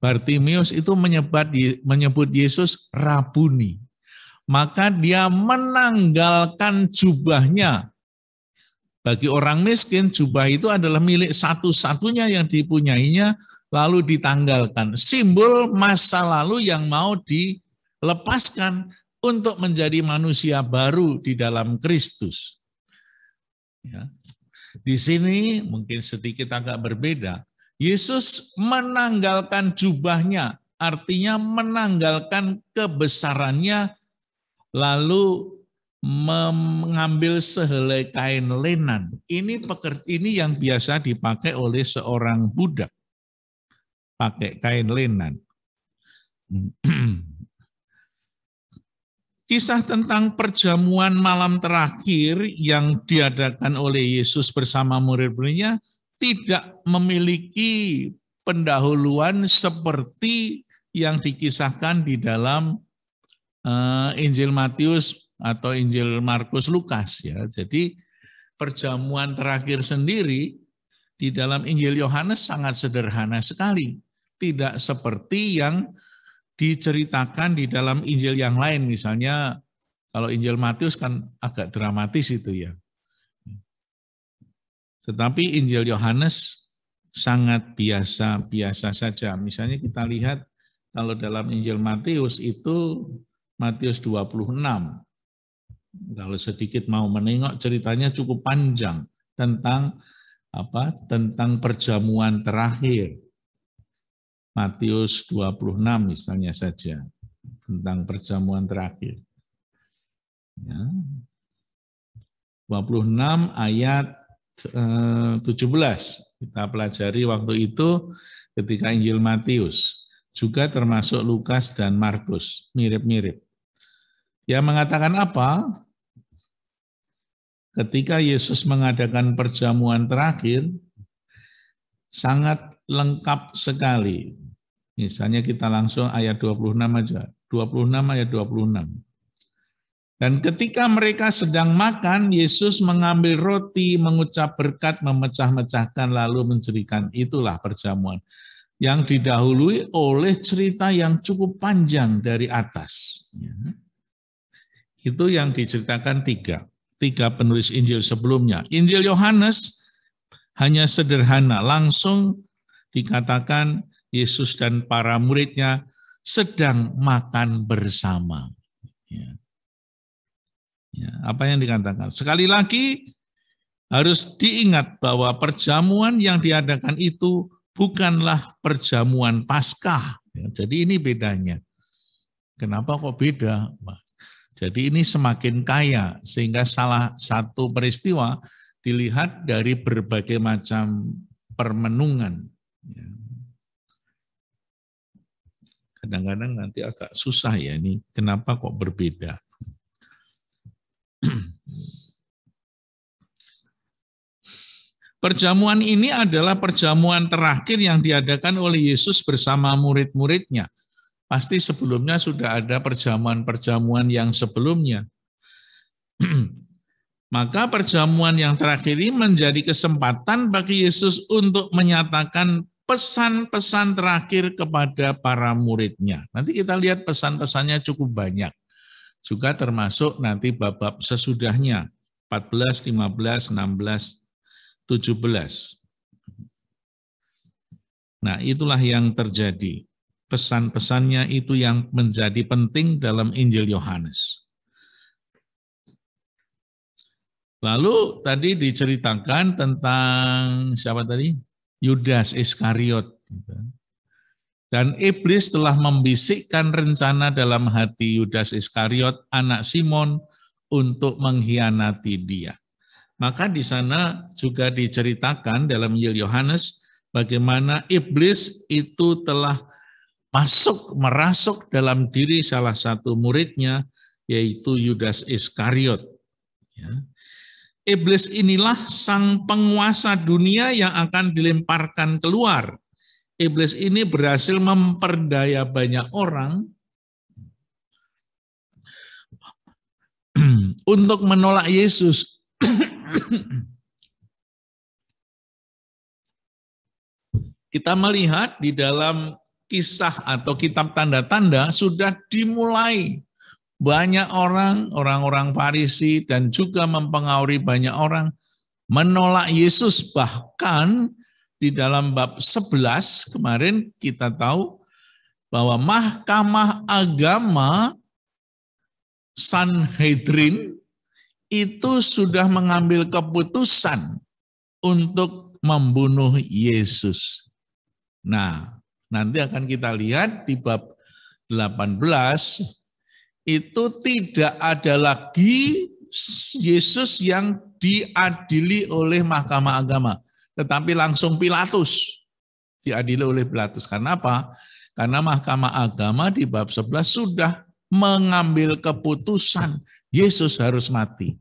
Bartimius itu menyebut Yesus Rabuni. Maka dia menanggalkan jubahnya. Bagi orang miskin, jubah itu adalah milik satu-satunya yang dipunyainya, lalu ditanggalkan. Simbol masa lalu yang mau dilepaskan untuk menjadi manusia baru di dalam Kristus. Ya. Di sini mungkin sedikit agak berbeda. Yesus menanggalkan jubahnya, artinya menanggalkan kebesarannya, lalu mengambil sehelai kain lenan. Ini yang biasa dipakai oleh seorang budak, pakai kain lenan. Kisah tentang perjamuan malam terakhir yang diadakan oleh Yesus bersama murid-muridnya tidak memiliki pendahuluan seperti yang dikisahkan di dalam Injil Matius atau Injil Markus Lukas, ya. Jadi perjamuan terakhir sendiri di dalam Injil Yohanes sangat sederhana sekali, tidak seperti yang diceritakan di dalam Injil yang lain. Misalnya kalau Injil Matius kan agak dramatis itu, ya. Tetapi Injil Yohanes sangat biasa-biasa saja. Misalnya kita lihat kalau dalam Injil Matius itu Matius 26. Kalau sedikit mau menengok ceritanya cukup panjang tentang tentang perjamuan terakhir. Matius 26 misalnya saja tentang perjamuan terakhir. Ya. 26 ayat 17 kita pelajari waktu itu ketika Injil Matius, juga termasuk Lukas dan Markus, mirip-mirip. Dia mengatakan apa? Ketika Yesus mengadakan perjamuan terakhir, sangat lengkap sekali. Misalnya kita langsung ayat 26 aja. 26 ayat 26. Dan ketika mereka sedang makan, Yesus mengambil roti, mengucap berkat, memecah-mecahkan, lalu mencerikan. Itulah perjamuan yang didahului oleh cerita yang cukup panjang dari atas. Itu yang diceritakan tiga penulis Injil sebelumnya. Injil Yohanes hanya sederhana, langsung dikatakan Yesus dan para muridnya sedang makan bersama. Ya, apa yang dikatakan? Sekali lagi harus diingat bahwa perjamuan yang diadakan itu bukanlah perjamuan Paskah. Ya, jadi ini bedanya. Kenapa kok beda? Jadi ini semakin kaya, sehingga salah satu peristiwa dilihat dari berbagai macam permenungan. Kadang-kadang nanti agak susah ya ini, kenapa kok berbeda. Perjamuan ini adalah perjamuan terakhir yang diadakan oleh Yesus bersama murid-muridnya. Pasti sebelumnya sudah ada perjamuan-perjamuan yang sebelumnya. Maka perjamuan yang terakhir ini menjadi kesempatan bagi Yesus untuk menyatakan pesan-pesan terakhir kepada para muridnya. Nanti kita lihat pesan-pesannya cukup banyak. Juga termasuk nanti bab-bab sesudahnya, 14, 15, 16, 17. Nah, itulah yang terjadi. Pesan-pesannya itu yang menjadi penting dalam Injil Yohanes. Lalu tadi diceritakan tentang siapa tadi? Yudas Iskariot. Dan iblis telah membisikkan rencana dalam hati Yudas Iskariot, anak Simon, untuk mengkhianati dia. Maka di sana juga diceritakan dalam Injil Yohanes bagaimana iblis itu telah merasuk dalam diri salah satu muridnya, yaitu Yudas Iskariot. Ya. Iblis inilah sang penguasa dunia yang akan dilemparkan keluar. Iblis ini berhasil memperdaya banyak orang untuk menolak Yesus. Kita melihat di dalam kisah atau kitab tanda-tanda sudah dimulai. Banyak orang-orang Farisi dan juga mempengaruhi banyak orang menolak Yesus. Bahkan di dalam bab 11 kemarin kita tahu bahwa Mahkamah Agama Sanhedrin itu sudah mengambil keputusan untuk membunuh Yesus. Nah, nanti akan kita lihat di bab 18 itu tidak ada lagi Yesus yang diadili oleh Mahkamah Agama, tetapi langsung Pilatus diadili oleh Pilatus. Karena apa? Karena Mahkamah Agama di bab 11 sudah mengambil keputusan Yesus harus mati.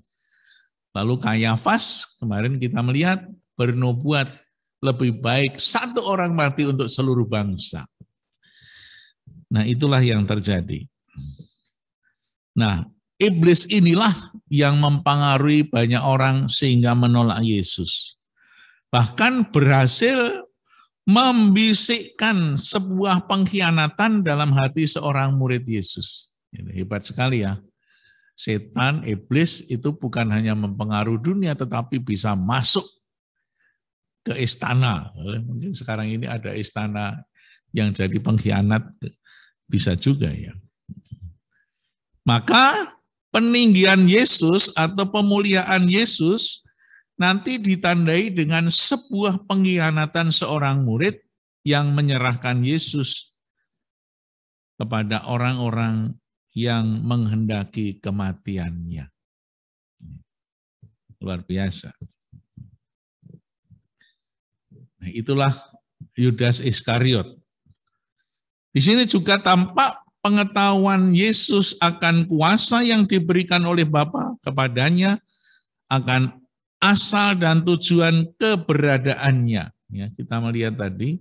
Lalu Kayafas kemarin kita melihat bernubuat lebih baik satu orang mati untuk seluruh bangsa. Nah, itulah yang terjadi. Nah, iblis inilah yang mempengaruhi banyak orang sehingga menolak Yesus. Bahkan berhasil membisikkan sebuah pengkhianatan dalam hati seorang murid Yesus. Ini hebat sekali ya. Setan, iblis itu bukan hanya mempengaruhi dunia, tetapi bisa masuk ke istana. Mungkin sekarang ini ada istana yang jadi pengkhianat, bisa juga ya. Maka peninggian Yesus atau pemuliaan Yesus nanti ditandai dengan sebuah pengkhianatan seorang murid yang menyerahkan Yesus kepada orang-orang yang menghendaki kematiannya. Luar biasa. Nah, itulah Yudas Iskariot. Di sini juga tampak pengetahuan Yesus akan kuasa yang diberikan oleh Bapa kepadanya, akan asal dan tujuan keberadaannya. Ya, kita melihat tadi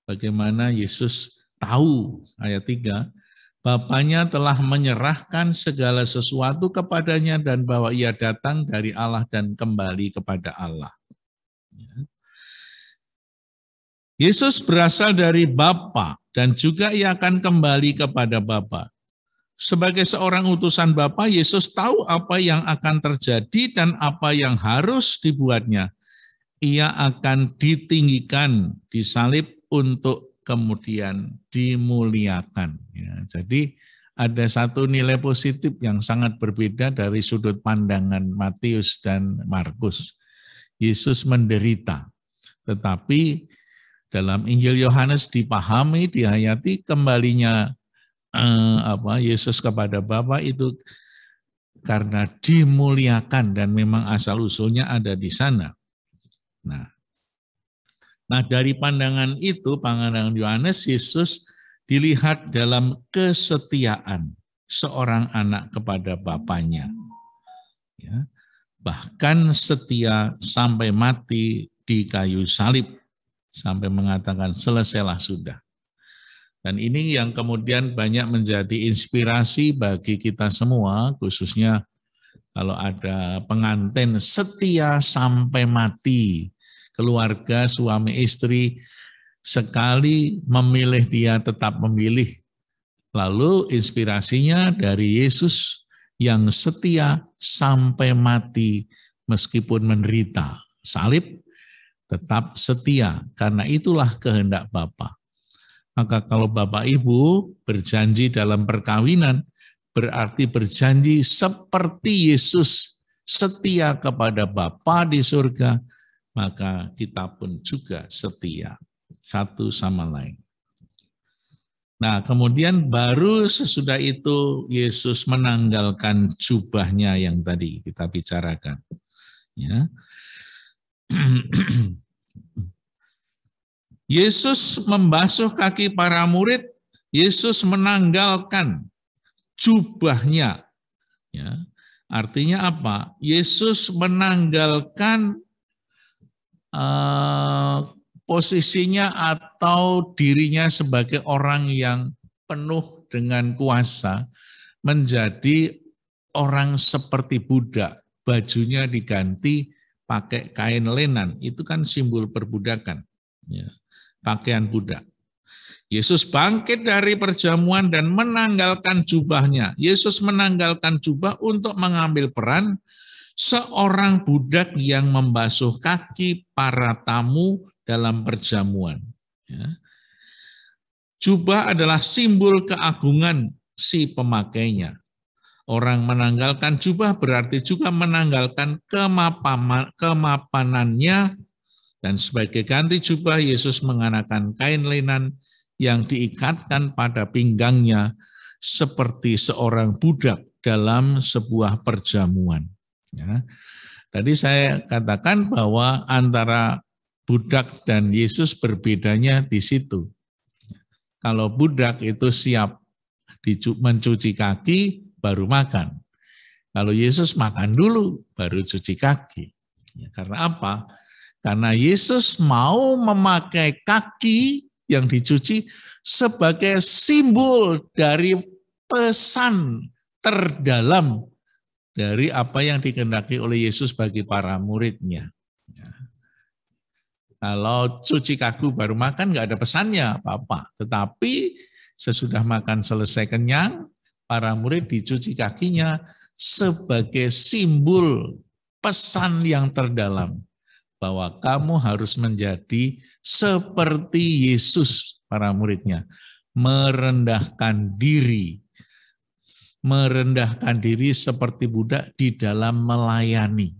bagaimana Yesus tahu, ayat 3, Bapanya telah menyerahkan segala sesuatu kepadanya dan bahwa ia datang dari Allah dan kembali kepada Allah. Ya. Yesus berasal dari Bapa dan juga ia akan kembali kepada Bapa. Sebagai seorang utusan Bapa, Yesus tahu apa yang akan terjadi dan apa yang harus dibuatnya. Ia akan ditinggikan, disalib untuk kemudian dimuliakan. Ya, jadi ada satu nilai positif yang sangat berbeda dari sudut pandangan Matius dan Markus. Yesus menderita, tetapi dalam Injil Yohanes dipahami, dihayati kembalinya Yesus kepada Bapa itu karena dimuliakan dan memang asal usulnya ada di sana. Nah dari pandangan itu, pandangan Yohanes, Yesus dilihat dalam kesetiaan seorang anak kepada Bapanya. Ya, bahkan setia sampai mati di kayu salib sampai mengatakan selesailah sudah. Dan ini yang kemudian banyak menjadi inspirasi bagi kita semua, khususnya kalau ada pengantin setia sampai mati. Keluarga, suami istri, sekali memilih dia tetap memilih. Lalu inspirasinya dari Yesus yang setia sampai mati meskipun menderita. Salib tetap setia, karena itulah kehendak Bapa. Maka kalau Bapak Ibu berjanji dalam perkawinan, berarti berjanji seperti Yesus setia kepada Bapa di surga, maka kita pun juga setia satu sama lain. Nah, kemudian baru sesudah itu Yesus menanggalkan jubahnya yang tadi kita bicarakan. Ya. Yesus membasuh kaki para murid, Yesus menanggalkan jubahnya. Ya. Artinya apa? Yesus menanggalkan posisinya atau dirinya sebagai orang yang penuh dengan kuasa, menjadi orang seperti budak. Bajunya diganti pakai kain lenan, itu kan simbol perbudakan. Ya. Pakaian budak. Yesus bangkit dari perjamuan dan menanggalkan jubahnya. Yesus menanggalkan jubah untuk mengambil peran seorang budak yang membasuh kaki para tamu dalam perjamuan. Ya. Jubah adalah simbol keagungan si pemakainya. Orang menanggalkan jubah berarti juga menanggalkan kemapanannya. Dan sebagai ganti jubah, Yesus mengenakan kain lenan yang diikatkan pada pinggangnya seperti seorang budak dalam sebuah perjamuan. Ya. Tadi saya katakan bahwa antara budak dan Yesus berbedanya di situ. Kalau budak itu siap mencuci kaki, baru makan. Kalau Yesus makan dulu, baru cuci kaki. Ya, karena apa? Karena Yesus mau memakai kaki yang dicuci sebagai simbol dari pesan terdalam dari apa yang dikehendaki oleh Yesus bagi para muridnya. Ya. Kalau cuci kaki baru makan nggak ada pesannya apa-apa. Tetapi sesudah makan selesai kenyang, para murid dicuci kakinya sebagai simbol pesan yang terdalam. Bahwa kamu harus menjadi seperti Yesus, para muridnya. Merendahkan diri seperti budak di dalam melayani.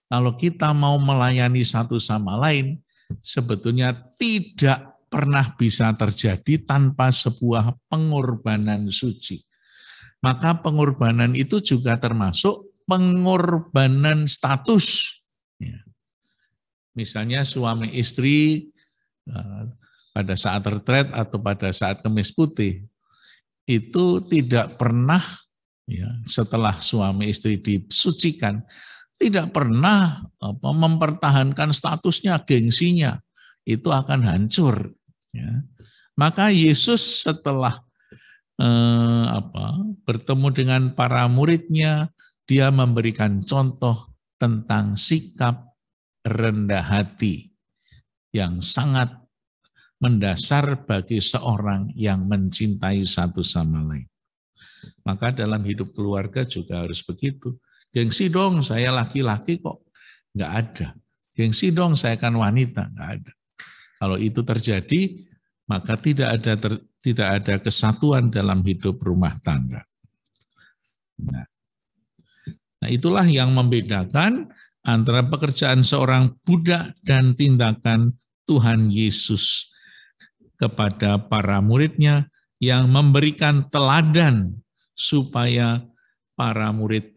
Kalau kita mau melayani satu sama lain, sebetulnya tidak pernah bisa terjadi tanpa sebuah pengorbanan suci. Maka pengorbanan itu juga termasuk pengorbanan status. Ya. Misalnya suami istri pada saat retret atau pada saat Kemis Putih, itu tidak pernah, ya, setelah suami istri disucikan, tidak pernah mempertahankan statusnya, gengsinya, itu akan hancur. Ya. Maka Yesus setelah bertemu dengan para muridnya, dia memberikan contoh tentang sikap rendah hati yang sangat mendasar bagi seorang yang mencintai satu sama lain. Maka dalam hidup keluarga juga harus begitu. Gengsi dong, saya laki-laki kok. Nggak ada. Gengsi dong, saya kan wanita. Nggak ada. Kalau itu terjadi, maka tidak ada kesatuan dalam hidup rumah tangga. Nah, itulah yang membedakan antara pekerjaan seorang budak dan tindakan Tuhan Yesus kepada para muridnya yang memberikan teladan supaya para murid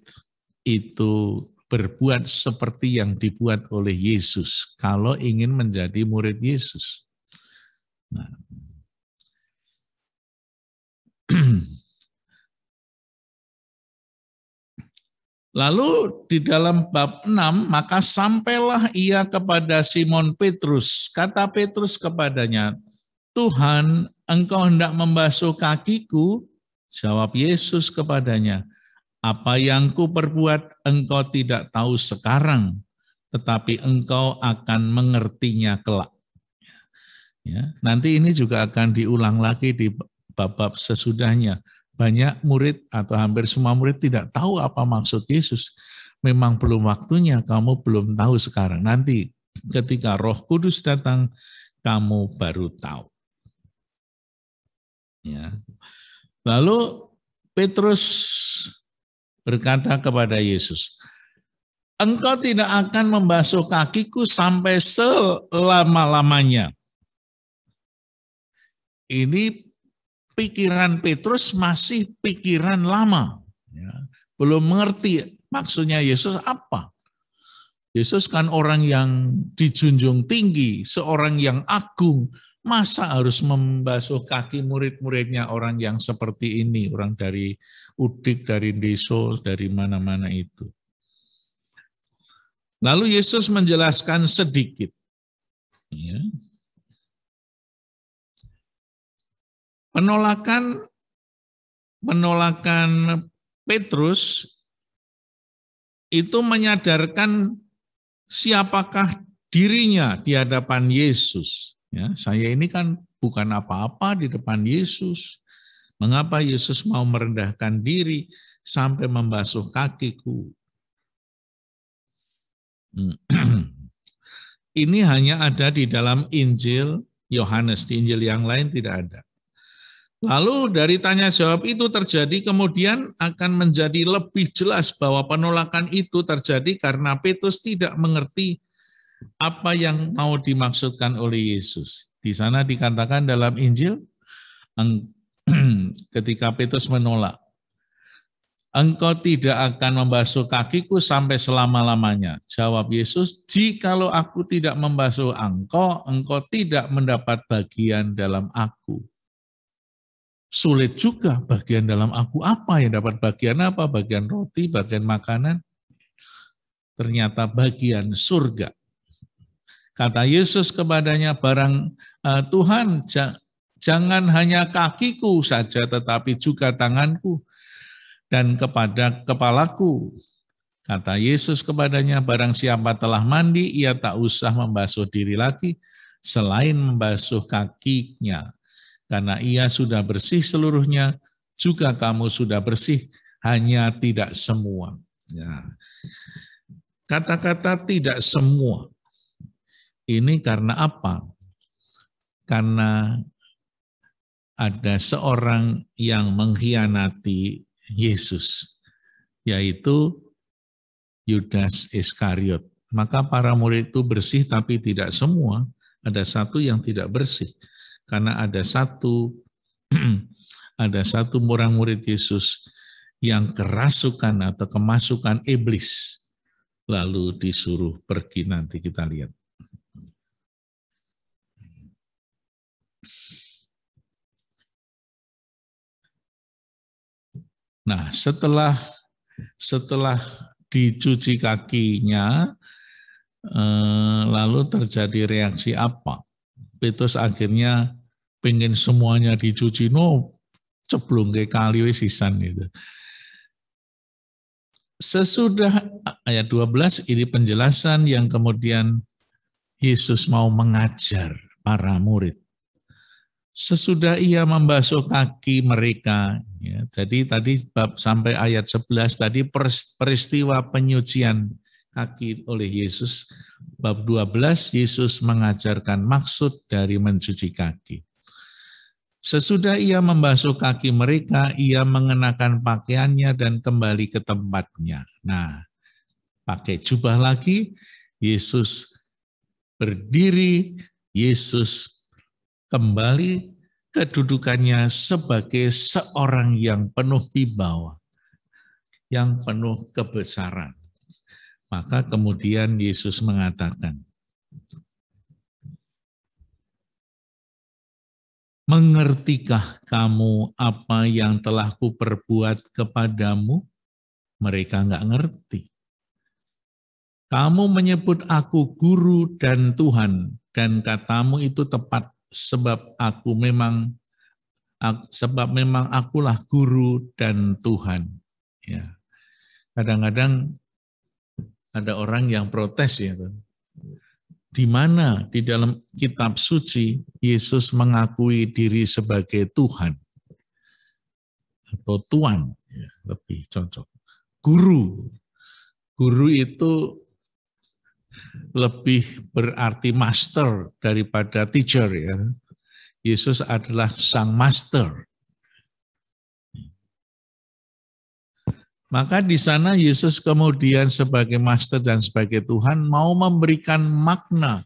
itu berbuat seperti yang dibuat oleh Yesus kalau ingin menjadi murid Yesus. Nah. Lalu di dalam bab 6, maka sampailah ia kepada Simon Petrus. Kata Petrus kepadanya, Tuhan, engkau hendak membasuh kakiku? Jawab Yesus kepadanya, apa yang kuperbuat engkau tidak tahu sekarang, tetapi engkau akan mengertinya kelak. Ya, nanti ini juga akan diulang lagi di bab-bab sesudahnya. Banyak murid atau hampir semua murid tidak tahu apa maksud Yesus. Memang belum waktunya, kamu belum tahu sekarang. Nanti ketika Roh Kudus datang, kamu baru tahu. Ya. Lalu Petrus berkata kepada Yesus, engkau tidak akan membasuh kakiku sampai selama-lamanya. Ini pikiran Petrus masih pikiran lama. Ya. Belum mengerti maksudnya Yesus apa. Yesus kan orang yang dijunjung tinggi, seorang yang agung. Masa harus membasuh kaki murid-muridnya orang yang seperti ini, orang dari Udik, dari Deso, dari mana-mana itu. Lalu Yesus menjelaskan sedikit. Ya. Penolakan Petrus itu menyadarkan siapakah dirinya di hadapan Yesus. Ya, saya ini kan bukan apa-apa di depan Yesus. Mengapa Yesus mau merendahkan diri sampai membasuh kakiku? Ini hanya ada di dalam Injil Yohanes, di Injil yang lain tidak ada. Lalu dari tanya jawab itu terjadi, kemudian akan menjadi lebih jelas bahwa penolakan itu terjadi karena Petrus tidak mengerti apa yang mau dimaksudkan oleh Yesus. Di sana dikatakan dalam Injil, ketika Petrus menolak, engkau tidak akan membasuh kakiku sampai selama-lamanya. Jawab Yesus, jikalau aku tidak membasuh engkau, engkau tidak mendapat bagian dalam aku. Sulit juga bagian dalam aku apa yang dapat bagian apa? Bagian roti, bagian makanan. Ternyata bagian surga. Kata Yesus kepadanya, Tuhan, jangan hanya kakiku saja, tetapi juga tanganku dan kepada kepalaku. Kata Yesus kepadanya, barang siapa telah mandi, ia tak usah membasuh diri lagi, selain membasuh kakinya. Karena ia sudah bersih seluruhnya, juga kamu sudah bersih, hanya tidak semua. Ya. Kata-kata tidak semua, ini karena apa? Karena ada seorang yang mengkhianati Yesus, yaitu Yudas Iskariot. Maka para murid itu bersih, tapi tidak semua. Ada satu yang tidak bersih. Karena ada satu orang murid Yesus yang kerasukan atau kemasukan iblis, lalu disuruh pergi. Nanti kita lihat. Nah, setelah dicuci kakinya, lalu terjadi reaksi apa? Petrus akhirnya pengen semuanya dicuci, ceblong ke kali sisan gitu. Sesudah ayat 12 ini penjelasan yang kemudian Yesus mau mengajar para murid. Sesudah ia membasuh kaki mereka, ya, jadi tadi bab sampai ayat 11 tadi peristiwa penyucian kaki oleh Yesus. Bab 12 Yesus mengajarkan maksud dari mencuci kaki. Sesudah ia membasuh kaki mereka, ia mengenakan pakaiannya dan kembali ke tempatnya. Nah, pakai jubah lagi, Yesus berdiri, Yesus kembali kedudukannya sebagai seorang yang penuh wibawa, yang penuh kebesaran. Maka kemudian Yesus mengatakan, mengertikah kamu apa yang telah kuperbuat kepadamu? Mereka nggak ngerti. Kamu menyebut aku guru dan Tuhan, dan katamu itu tepat, sebab memang akulah guru dan Tuhan. Ya. Kadang-kadang ada orang yang protes ya. Di mana di dalam kitab suci Yesus mengakui diri sebagai Tuhan atau Tuan, ya, lebih cocok. Guru. Guru itu lebih berarti master daripada teacher ya. Yesus adalah sang master. Maka di sana Yesus kemudian sebagai master dan sebagai Tuhan mau memberikan makna,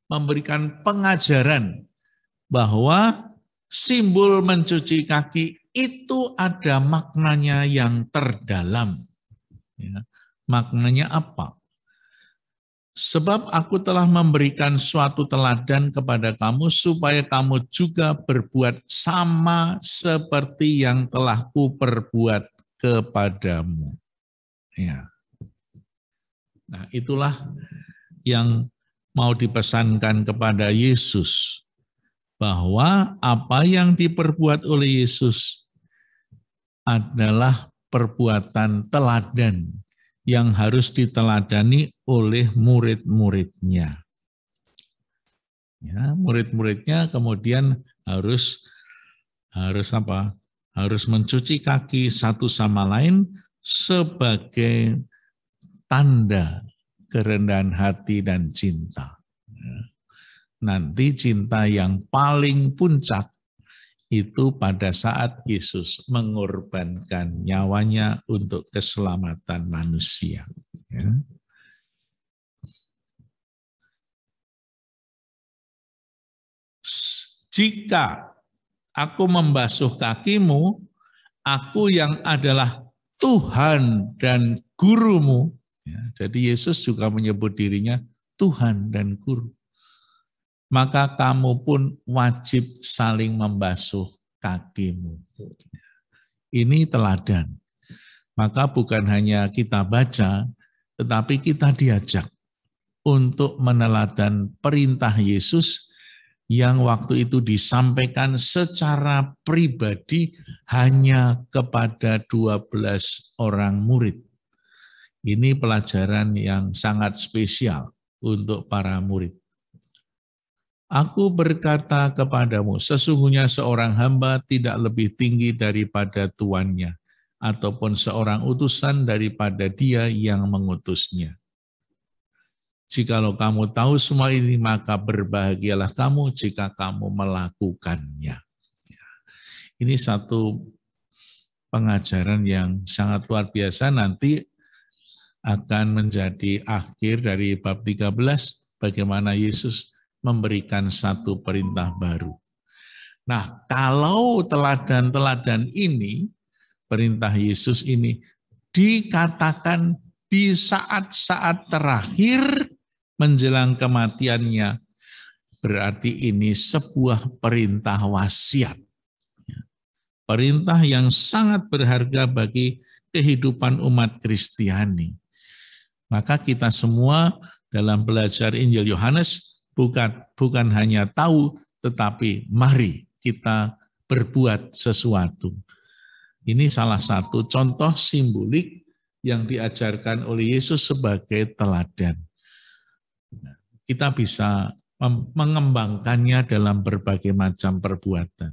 memberikan pengajaran bahwa simbol mencuci kaki itu ada maknanya yang terdalam. Ya. Maknanya apa? Sebab aku telah memberikan suatu teladan kepada kamu supaya kamu juga berbuat sama seperti yang telah kuperbuat kepadamu. Ya. Nah, itulah yang mau dipesankan kepada Yesus, bahwa apa yang diperbuat oleh Yesus adalah perbuatan teladan yang harus diteladani oleh murid-muridnya. Ya, murid-muridnya kemudian harus apa? Harus mencuci kaki satu sama lain sebagai tanda kerendahan hati dan cinta. Nanti cinta yang paling puncak itu pada saat Yesus mengorbankan nyawanya untuk keselamatan manusia. Ya. Jika aku membasuh kakimu, aku yang adalah Tuhan dan gurumu. Ya, jadi Yesus juga menyebut dirinya Tuhan dan guru. Maka kamu pun wajib saling membasuh kakimu. Ini teladan. Maka bukan hanya kita baca, tetapi kita diajak untuk meneladan perintah Yesus yang waktu itu disampaikan secara pribadi hanya kepada 12 orang murid. Ini pelajaran yang sangat spesial untuk para murid. Aku berkata kepadamu, sesungguhnya seorang hamba tidak lebih tinggi daripada tuannya, ataupun seorang utusan daripada dia yang mengutusnya. Jikalau kamu tahu semua ini, maka berbahagialah kamu jika kamu melakukannya. Ini satu pengajaran yang sangat luar biasa, nanti akan menjadi akhir dari bab 13, bagaimana Yesus memberikan satu perintah baru. Nah, kalau teladan-teladan ini, perintah Yesus ini dikatakan di saat-saat terakhir menjelang kematiannya, berarti ini sebuah perintah wasiat. Perintah yang sangat berharga bagi kehidupan umat Kristiani. Maka kita semua dalam belajar Injil Yohanes bukan hanya tahu, tetapi mari kita berbuat sesuatu. Ini salah satu contoh simbolik yang diajarkan oleh Yesus sebagai teladan. Kita bisa mengembangkannya dalam berbagai macam perbuatan.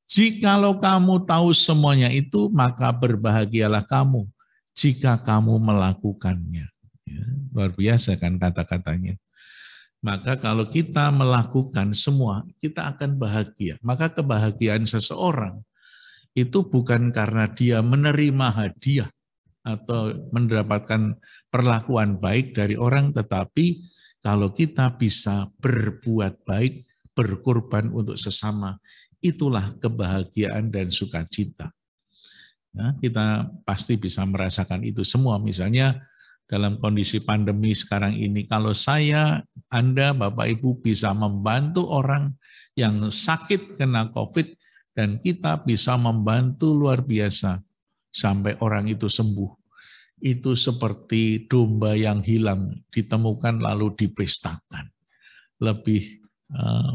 Jikalau kamu tahu semuanya itu, maka berbahagialah kamu jika kamu melakukannya. Ya, luar biasa kan kata-katanya. Maka kalau kita melakukan semua, kita akan bahagia. Maka kebahagiaan seseorang itu bukan karena dia menerima hadiah atau mendapatkan perlakuan baik dari orang, tetapi kalau kita bisa berbuat baik, berkorban untuk sesama, itulah kebahagiaan dan sukacita. Ya, kita pasti bisa merasakan itu semua. Misalnya dalam kondisi pandemi sekarang ini, kalau saya, Anda, Bapak Ibu bisa membantu orang yang sakit kena COVID dan kita bisa membantu luar biasa sampai orang itu sembuh. Itu seperti domba yang hilang, ditemukan lalu dipestakan.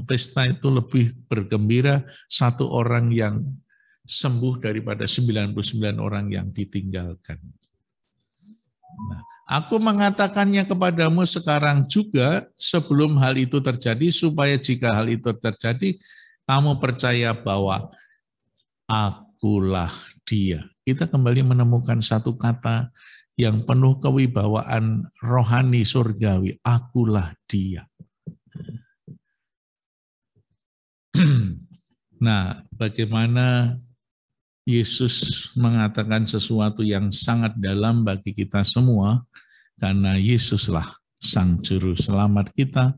Pesta itu lebih bergembira satu orang yang sembuh daripada 99 orang yang ditinggalkan. Nah, aku mengatakannya kepadamu sekarang juga sebelum hal itu terjadi, supaya jika hal itu terjadi, kamu percaya bahwa akulah dia. Kita kembali menemukan satu kata yang penuh kewibawaan rohani surgawi, akulah dia. Nah, bagaimana Yesus mengatakan sesuatu yang sangat dalam bagi kita semua, karena Yesuslah Sang Juru Selamat kita,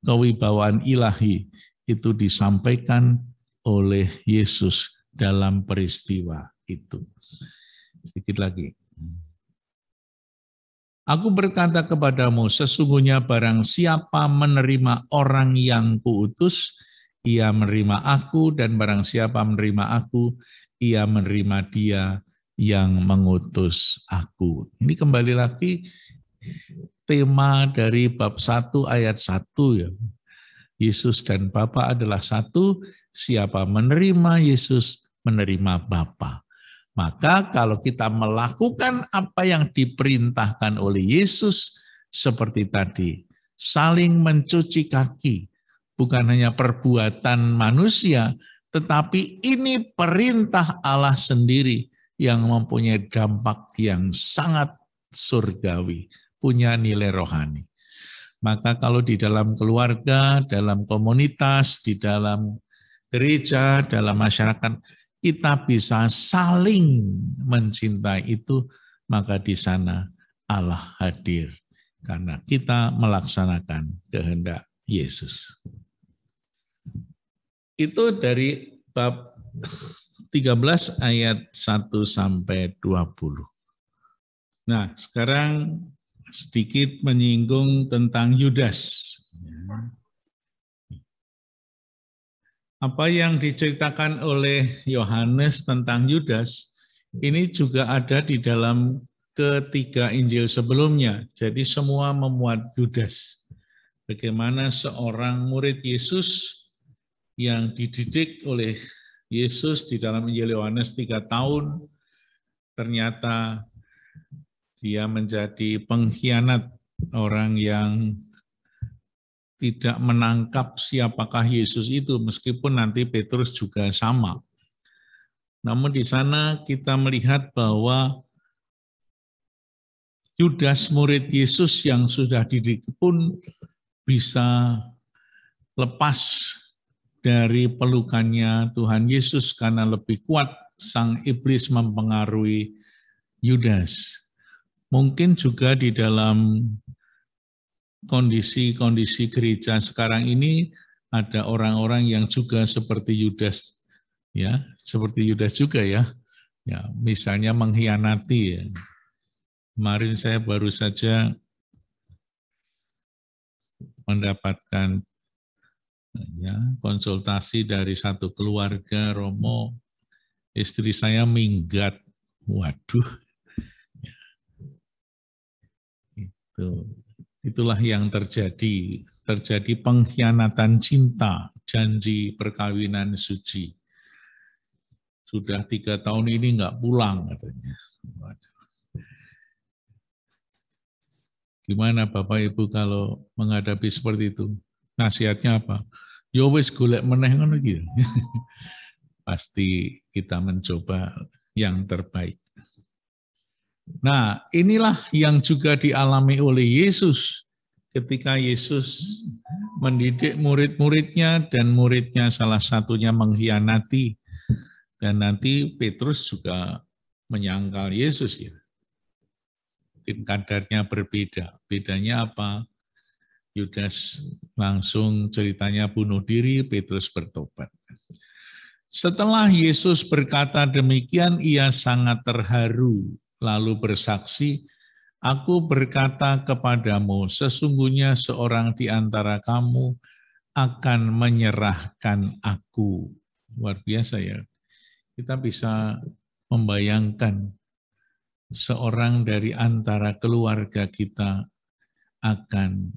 kewibawaan ilahi itu disampaikan oleh Yesus dalam peristiwa itu. Sedikit lagi. Aku berkata kepadamu, sesungguhnya barang siapa menerima orang yang kuutus, ia menerima aku, dan barang siapa menerima aku, ia menerima dia yang mengutus aku. Ini kembali lagi tema dari bab 1 ayat 1 ya. Yesus dan Bapa adalah satu, siapa menerima Yesus menerima Bapa. Maka kalau kita melakukan apa yang diperintahkan oleh Yesus seperti tadi, saling mencuci kaki, bukan hanya perbuatan manusia, tetapi ini perintah Allah sendiri yang mempunyai dampak yang sangat surgawi, punya nilai rohani. Maka kalau di dalam keluarga, dalam komunitas, di dalam gereja, dalam masyarakat, kita bisa saling mencintai itu, maka di sana Allah hadir. Karena kita melaksanakan kehendak Yesus. Itu dari bab 13 ayat 1 sampai 20. Nah, sekarang sedikit menyinggung tentang Yudas. Apa yang diceritakan oleh Yohanes tentang Yudas, ini juga ada di dalam ketiga Injil sebelumnya. Jadi semua memuat Yudas. Bagaimana seorang murid Yesus yang dididik oleh Yesus di dalam Injil Yohanes 3 tahun, ternyata dia menjadi pengkhianat, orang yang tidak menangkap siapakah Yesus itu, meskipun nanti Petrus juga sama. Namun di sana kita melihat bahwa Yudas murid Yesus yang sudah dididik pun bisa lepas dari pelukannya Tuhan Yesus karena lebih kuat sang iblis mempengaruhi Yudas. Mungkin juga di dalam kondisi-kondisi gereja sekarang ini ada orang-orang yang juga seperti Yudas, ya, seperti Yudas juga ya. Ya, misalnya mengkhianati. Ya. Kemarin saya baru saja mendapatkan ya, konsultasi dari satu keluarga Romo, istri saya minggat, waduh, itulah yang terjadi pengkhianatan cinta, janji perkawinan suci. Sudah 3 tahun ini nggak pulang katanya. Waduh. Gimana Bapak Ibu kalau menghadapi seperti itu? Nasihatnya apa? Ya wis golek meneh ngono iki. Pasti kita mencoba yang terbaik. Nah, inilah yang juga dialami oleh Yesus ketika Yesus mendidik murid-muridnya dan muridnya salah satunya mengkhianati, dan nanti Petrus juga menyangkal Yesus ya. Mungkin kadarnya berbeda. Bedanya apa? Yudas langsung ceritanya bunuh diri, Petrus bertobat. Setelah Yesus berkata demikian, ia sangat terharu, lalu bersaksi, aku berkata kepadamu, sesungguhnya seorang di antara kamu akan menyerahkan aku. Luar biasa ya, kita bisa membayangkan seorang dari antara keluarga kita akan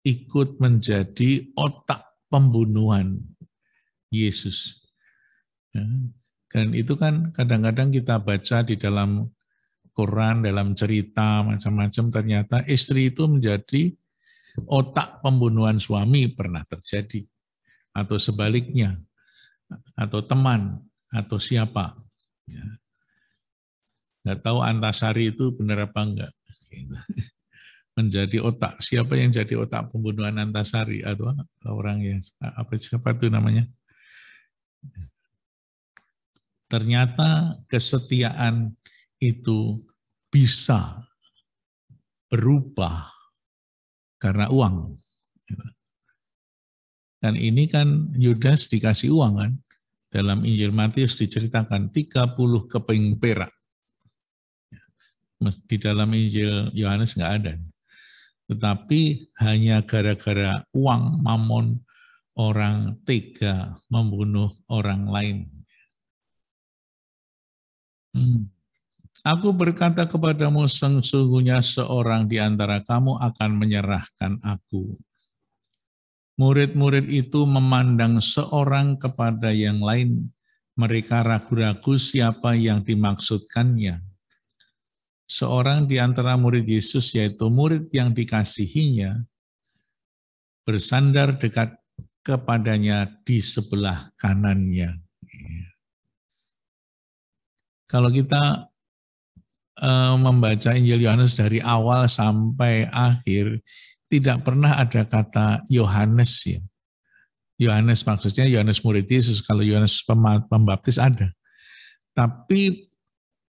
ikut menjadi otak pembunuhan Yesus. Ya. Dan itu kan kadang-kadang kita baca di dalam Quran, dalam cerita macam-macam, ternyata istri itu menjadi otak pembunuhan suami pernah terjadi. Atau sebaliknya, atau teman, atau siapa. Ya. Nggak tahu Antasari itu benar apa enggak. Menjadi otak, siapa yang jadi otak pembunuhan Antasari? Atau orang yang, siapa itu namanya? Ternyata kesetiaan itu bisa berubah karena uang. Dan ini kan Yudas dikasih uang kan. Dalam Injil Matius diceritakan 30 keping perak. Di dalam Injil Yohanes nggak ada. Tetapi hanya gara-gara uang, mamon, orang tega membunuh orang lain. Aku berkata kepadamu, sesungguhnya seorang di antara kamu akan menyerahkan aku. Murid-murid itu memandang seorang kepada yang lain. Mereka ragu-ragu siapa yang dimaksudkannya. Seorang di antara murid Yesus, yaitu murid yang dikasihinya, bersandar dekat kepadanya di sebelah kanannya. Kalau kita membaca Injil Yohanes dari awal sampai akhir, tidak pernah ada kata Yohanes ya. Yohanes maksudnya Yohanes murid Yesus, kalau Yohanes Pembaptis ada. Tapi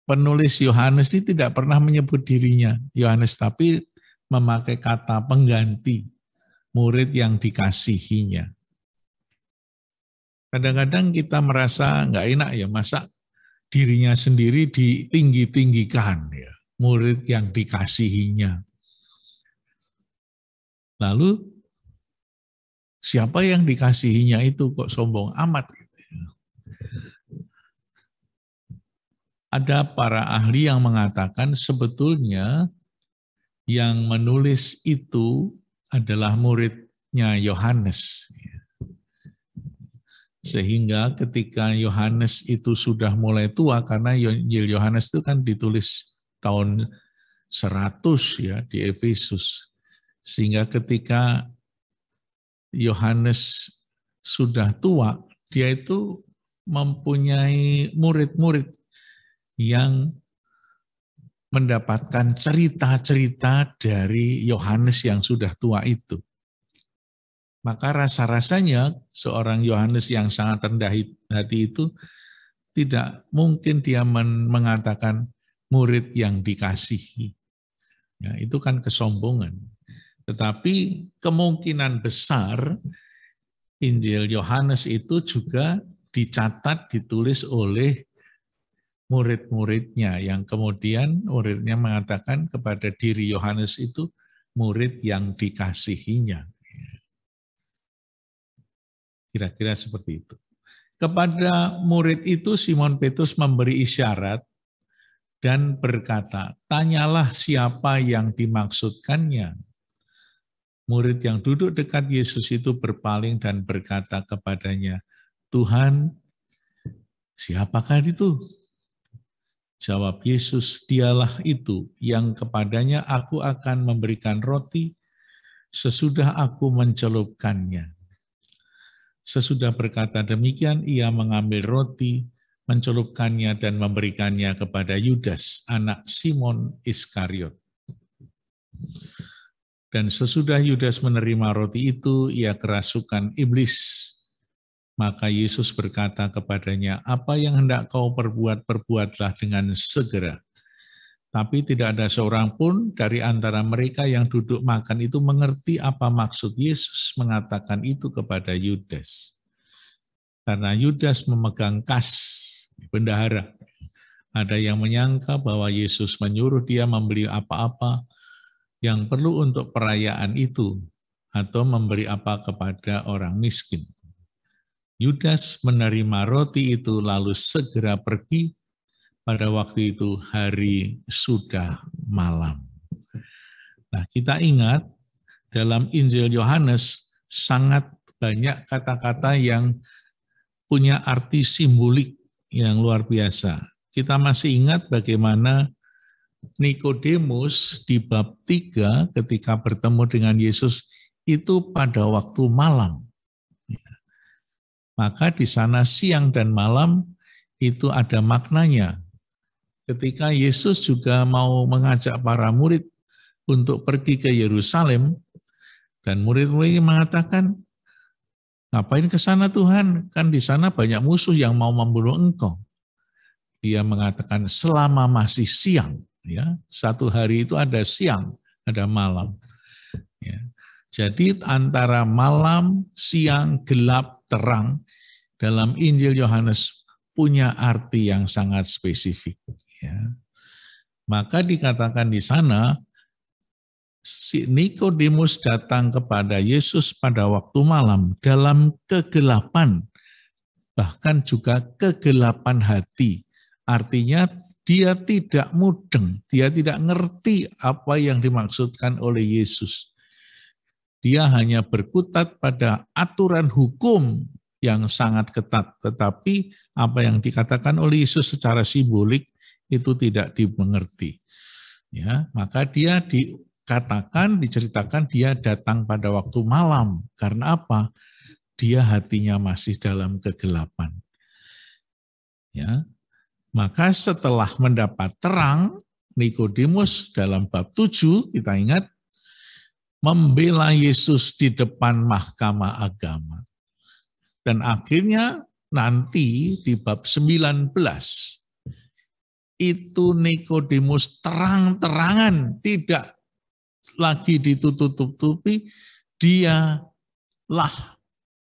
penulis Yohanes ini tidak pernah menyebut dirinya Yohanes, tapi memakai kata pengganti, murid yang dikasihinya. Kadang-kadang kita merasa nggak enak ya, masa dirinya sendiri ditinggi-tinggikan ya, murid yang dikasihinya. Lalu siapa yang dikasihinya itu kok sombong amat? Ada para ahli yang mengatakan sebetulnya yang menulis itu adalah muridnya Yohanes. Sehingga ketika Yohanes itu sudah mulai tua, karena Injil Yohanes itu kan ditulis tahun 100 ya di Efesus. Sehingga ketika Yohanes sudah tua, dia itu mempunyai murid-murid yang mendapatkan cerita-cerita dari Yohanes yang sudah tua itu. Maka rasa-rasanya seorang Yohanes yang sangat rendah hati itu tidak mungkin dia mengatakan murid yang dikasihi. Ya, itu kan kesombongan. Tetapi kemungkinan besar Injil Yohanes itu juga dicatat, ditulis oleh murid-muridnya, yang kemudian muridnya mengatakan kepada diri Yohanes itu murid yang dikasihinya. Kira-kira seperti itu. Kepada murid itu Simon Petrus memberi isyarat dan berkata, tanyalah siapa yang dimaksudkannya. Murid yang duduk dekat Yesus itu berpaling dan berkata kepadanya, Tuhan, siapakah itu? Jawab Yesus, dialah itu yang kepadanya aku akan memberikan roti sesudah aku mencelupkannya. Sesudah berkata demikian, ia mengambil roti, mencelupkannya dan memberikannya kepada Yudas, anak Simon Iskariot. Dan sesudah Yudas menerima roti itu, ia kerasukan iblis. Maka Yesus berkata kepadanya, apa yang hendak kau perbuat, perbuatlah dengan segera. Tapi tidak ada seorang pun dari antara mereka yang duduk makan itu mengerti apa maksud Yesus mengatakan itu kepada Yudas. Karena Yudas memegang kas bendahara. Ada yang menyangka bahwa Yesus menyuruh dia membeli apa-apa yang perlu untuk perayaan itu, atau memberi apa kepada orang miskin. Yudas menerima roti itu lalu segera pergi. Pada waktu itu hari sudah malam. Nah, kita ingat dalam Injil Yohanes sangat banyak kata-kata yang punya arti simbolik yang luar biasa. Kita masih ingat bagaimana Nikodemus di bab 3 ketika bertemu dengan Yesus itu pada waktu malam. Maka di sana siang dan malam itu ada maknanya. Ketika Yesus juga mau mengajak para murid untuk pergi ke Yerusalem, dan murid-murid mengatakan, ngapain ke sana Tuhan? Kan di sana banyak musuh yang mau membunuh engkau. Dia mengatakan selama masih siang, ya, satu hari itu ada siang, ada malam. Ya. Jadi antara malam, siang, gelap, terang dalam Injil Yohanes punya arti yang sangat spesifik. Ya. Maka dikatakan di sana, si Nikodemus datang kepada Yesus pada waktu malam dalam kegelapan, bahkan juga kegelapan hati. Artinya dia tidak mudeng, dia tidak ngerti apa yang dimaksudkan oleh Yesus. Dia hanya berkutat pada aturan hukum yang sangat ketat, tetapi apa yang dikatakan oleh Yesus secara simbolik itu tidak dimengerti. Ya, maka dia diceritakan dia datang pada waktu malam. Karena apa? Dia hatinya masih dalam kegelapan. Ya, maka setelah mendapat terang, Nikodemus dalam bab 7, kita ingat, membela Yesus di depan mahkamah agama. Dan akhirnya nanti di bab 19, itu Nikodemus terang-terangan, tidak lagi ditutup-tutupi, dialah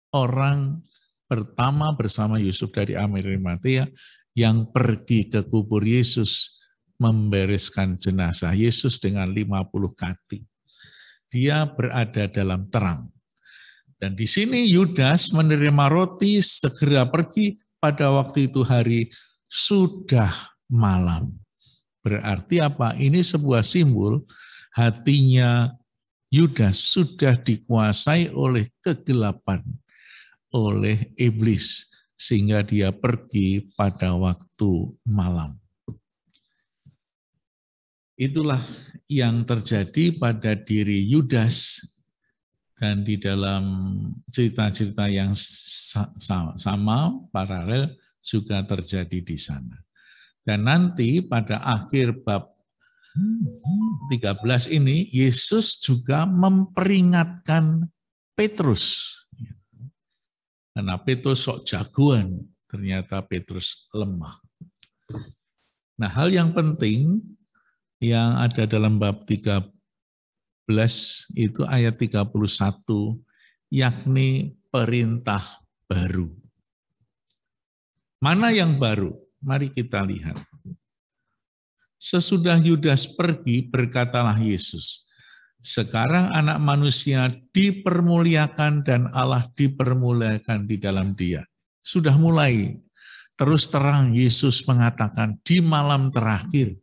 orang pertama bersama Yusuf dari Arimatea yang pergi ke kubur Yesus membereskan jenazah Yesus dengan 50 kati. Dia berada dalam terang. Dan di sini Yudas menerima roti segera pergi, pada waktu itu hari sudah malam. Berarti apa? Ini sebuah simbol hatinya Yudas sudah dikuasai oleh kegelapan, oleh iblis, sehingga dia pergi pada waktu malam. Itulah yang terjadi pada diri Yudas, dan di dalam cerita-cerita yang sama, paralel, juga terjadi di sana. Dan nanti pada akhir bab 13 ini, Yesus juga memperingatkan Petrus. Karena Petrus sok jagoan, ternyata Petrus lemah. Nah, hal yang penting yang ada dalam bab 13 itu ayat 31, yakni perintah baru. Mana yang baru? Mari kita lihat. Sesudah Yudas pergi, berkatalah Yesus, sekarang anak manusia dipermuliakan dan Allah dipermuliakan di dalam dia. Sudah mulai terus terang Yesus mengatakan di malam terakhir,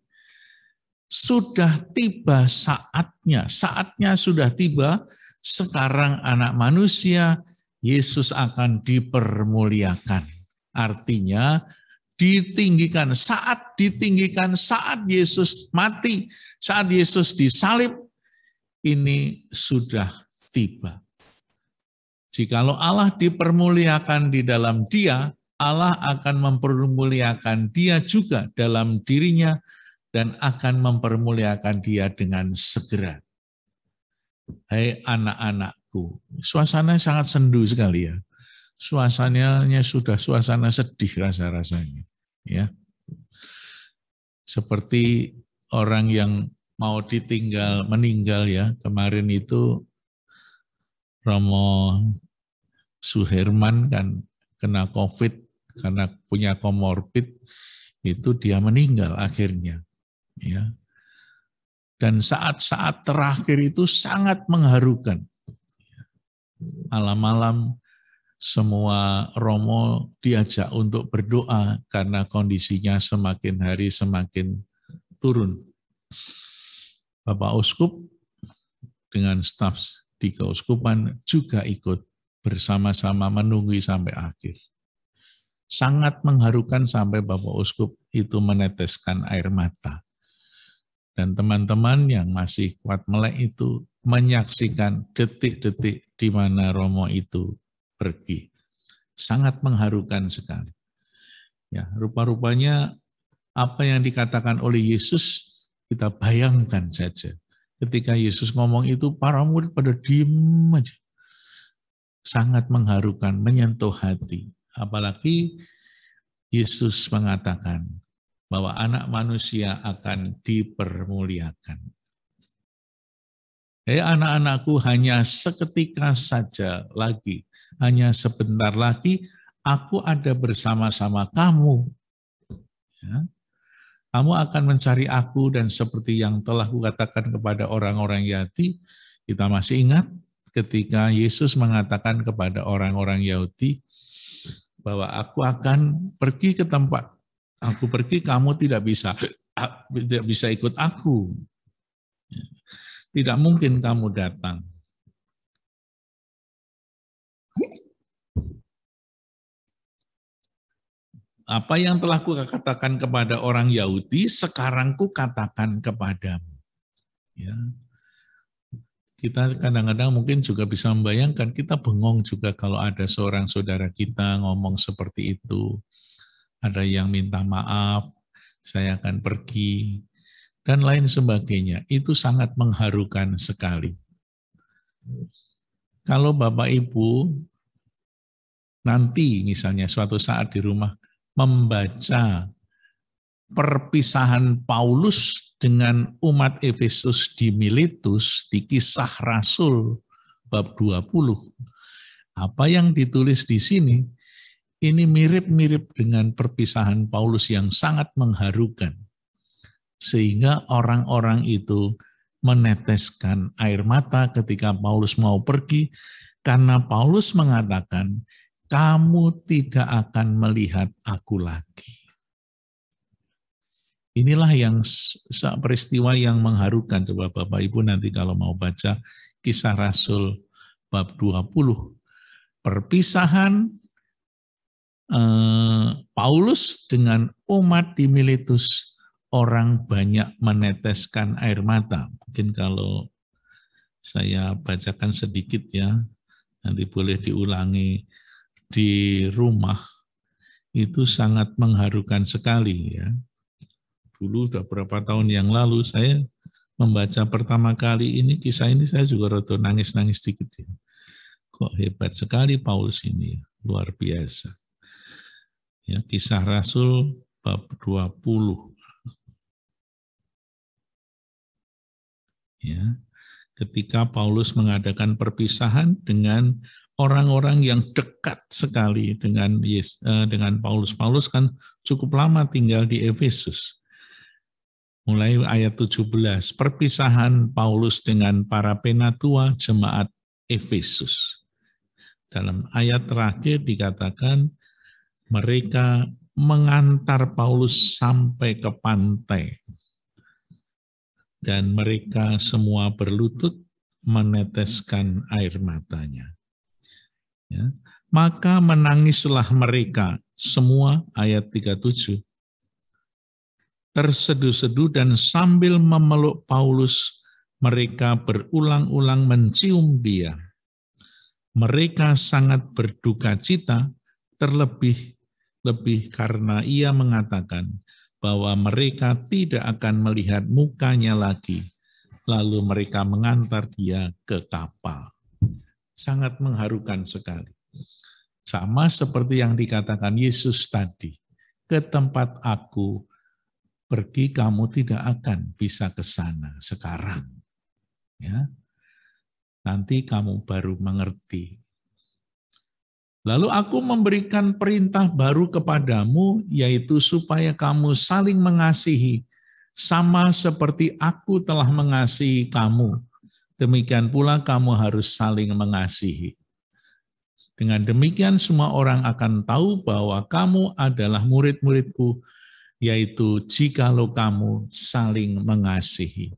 sudah tiba saatnya, saatnya sudah tiba, sekarang anak manusia, Yesus akan dipermuliakan. Artinya, ditinggikan, saat Yesus mati, saat Yesus disalib, ini sudah tiba. Jikalau Allah dipermuliakan di dalam dia, Allah akan mempermuliakan dia juga dalam dirinya, dan akan mempermuliakan dia dengan segera. Hai anak-anakku, suasana sangat sendu sekali ya. Suasananya sudah suasana sedih rasa-rasanya. Ya, seperti orang yang mau ditinggal meninggal ya. Kemarin itu Romo Suherman kan kena COVID karena punya komorbid, itu dia meninggal akhirnya. Ya, dan saat-saat terakhir itu sangat mengharukan. Malam-malam semua romo diajak untuk berdoa karena kondisinya semakin hari semakin turun. Bapak Uskup dengan staf di keuskupan juga ikut bersama-sama menunggu sampai akhir. Sangat mengharukan sampai Bapak Uskup itu meneteskan air mata. Dan teman-teman yang masih kuat melek itu menyaksikan detik-detik di mana romo itu pergi. Sangat mengharukan sekali. Ya, rupa-rupanya apa yang dikatakan oleh Yesus kita bayangkan saja. Ketika Yesus ngomong itu, para murid pada diem aja. Sangat mengharukan, menyentuh hati. Apalagi Yesus mengatakan bahwa anak manusia akan dipermuliakan. Anak-anakku, hanya seketika saja lagi, hanya sebentar lagi, aku ada bersama-sama kamu. Ya. Kamu akan mencari aku, dan seperti yang telah kukatakan kepada orang-orang Yahudi, kita masih ingat ketika Yesus mengatakan kepada orang-orang Yahudi bahwa aku akan pergi ke tempat, aku pergi, kamu tidak bisa ikut aku. Tidak mungkin kamu datang. Apa yang telah kukatakan kepada orang Yahudi, sekarang kukatakan kepadamu. Ya. Kita kadang-kadang mungkin juga bisa membayangkan, kita bengong juga kalau ada seorang saudara kita ngomong seperti itu. Ada yang minta maaf, saya akan pergi, dan lain sebagainya. Itu sangat mengharukan sekali. Kalau Bapak Ibu nanti misalnya suatu saat di rumah membaca perpisahan Paulus dengan umat Efesus di Miletus, di Kisah Rasul bab 20, apa yang ditulis di sini, ini mirip-mirip dengan perpisahan Paulus yang sangat mengharukan. Sehingga orang-orang itu meneteskan air mata ketika Paulus mau pergi, karena Paulus mengatakan, kamu tidak akan melihat aku lagi. Inilah yang peristiwa yang mengharukan. Coba Bapak Ibu nanti kalau mau baca Kisah Rasul bab 20. Perpisahan Paulus dengan umat di Miletus, orang banyak meneteskan air mata. Mungkin kalau saya bacakan sedikit ya, nanti boleh diulangi di rumah, itu sangat mengharukan sekali ya. Dulu sudah berapa tahun yang lalu saya membaca pertama kali ini, kisah ini saya juga rada nangis-nangis sedikit. Ya. Kok hebat sekali Paulus ini, luar biasa. Ya, Kisah Rasul bab 20. Ya, ketika Paulus mengadakan perpisahan dengan orang-orang yang dekat sekali dengan Paulus. Paulus kan cukup lama tinggal di Efesus. Mulai ayat 17, perpisahan Paulus dengan para penatua jemaat Efesus. Dalam ayat terakhir dikatakan, mereka mengantar Paulus sampai ke pantai. Dan mereka semua berlutut meneteskan air matanya. Ya. Maka menangislah mereka semua, ayat 37, terseduh-seduh dan sambil memeluk Paulus, mereka berulang-ulang mencium dia. Mereka sangat berduka cita, terlebih karena ia mengatakan bahwa mereka tidak akan melihat mukanya lagi. Lalu mereka mengantar dia ke kapal. Sangat mengharukan sekali. Sama seperti yang dikatakan Yesus tadi, ke tempat aku pergi kamu tidak akan bisa ke sana sekarang. Ya. Nanti kamu baru mengerti. Lalu aku memberikan perintah baru kepadamu, yaitu supaya kamu saling mengasihi, sama seperti aku telah mengasihi kamu. Demikian pula kamu harus saling mengasihi. Dengan demikian semua orang akan tahu bahwa kamu adalah murid-muridku, yaitu jikalau kamu saling mengasihi.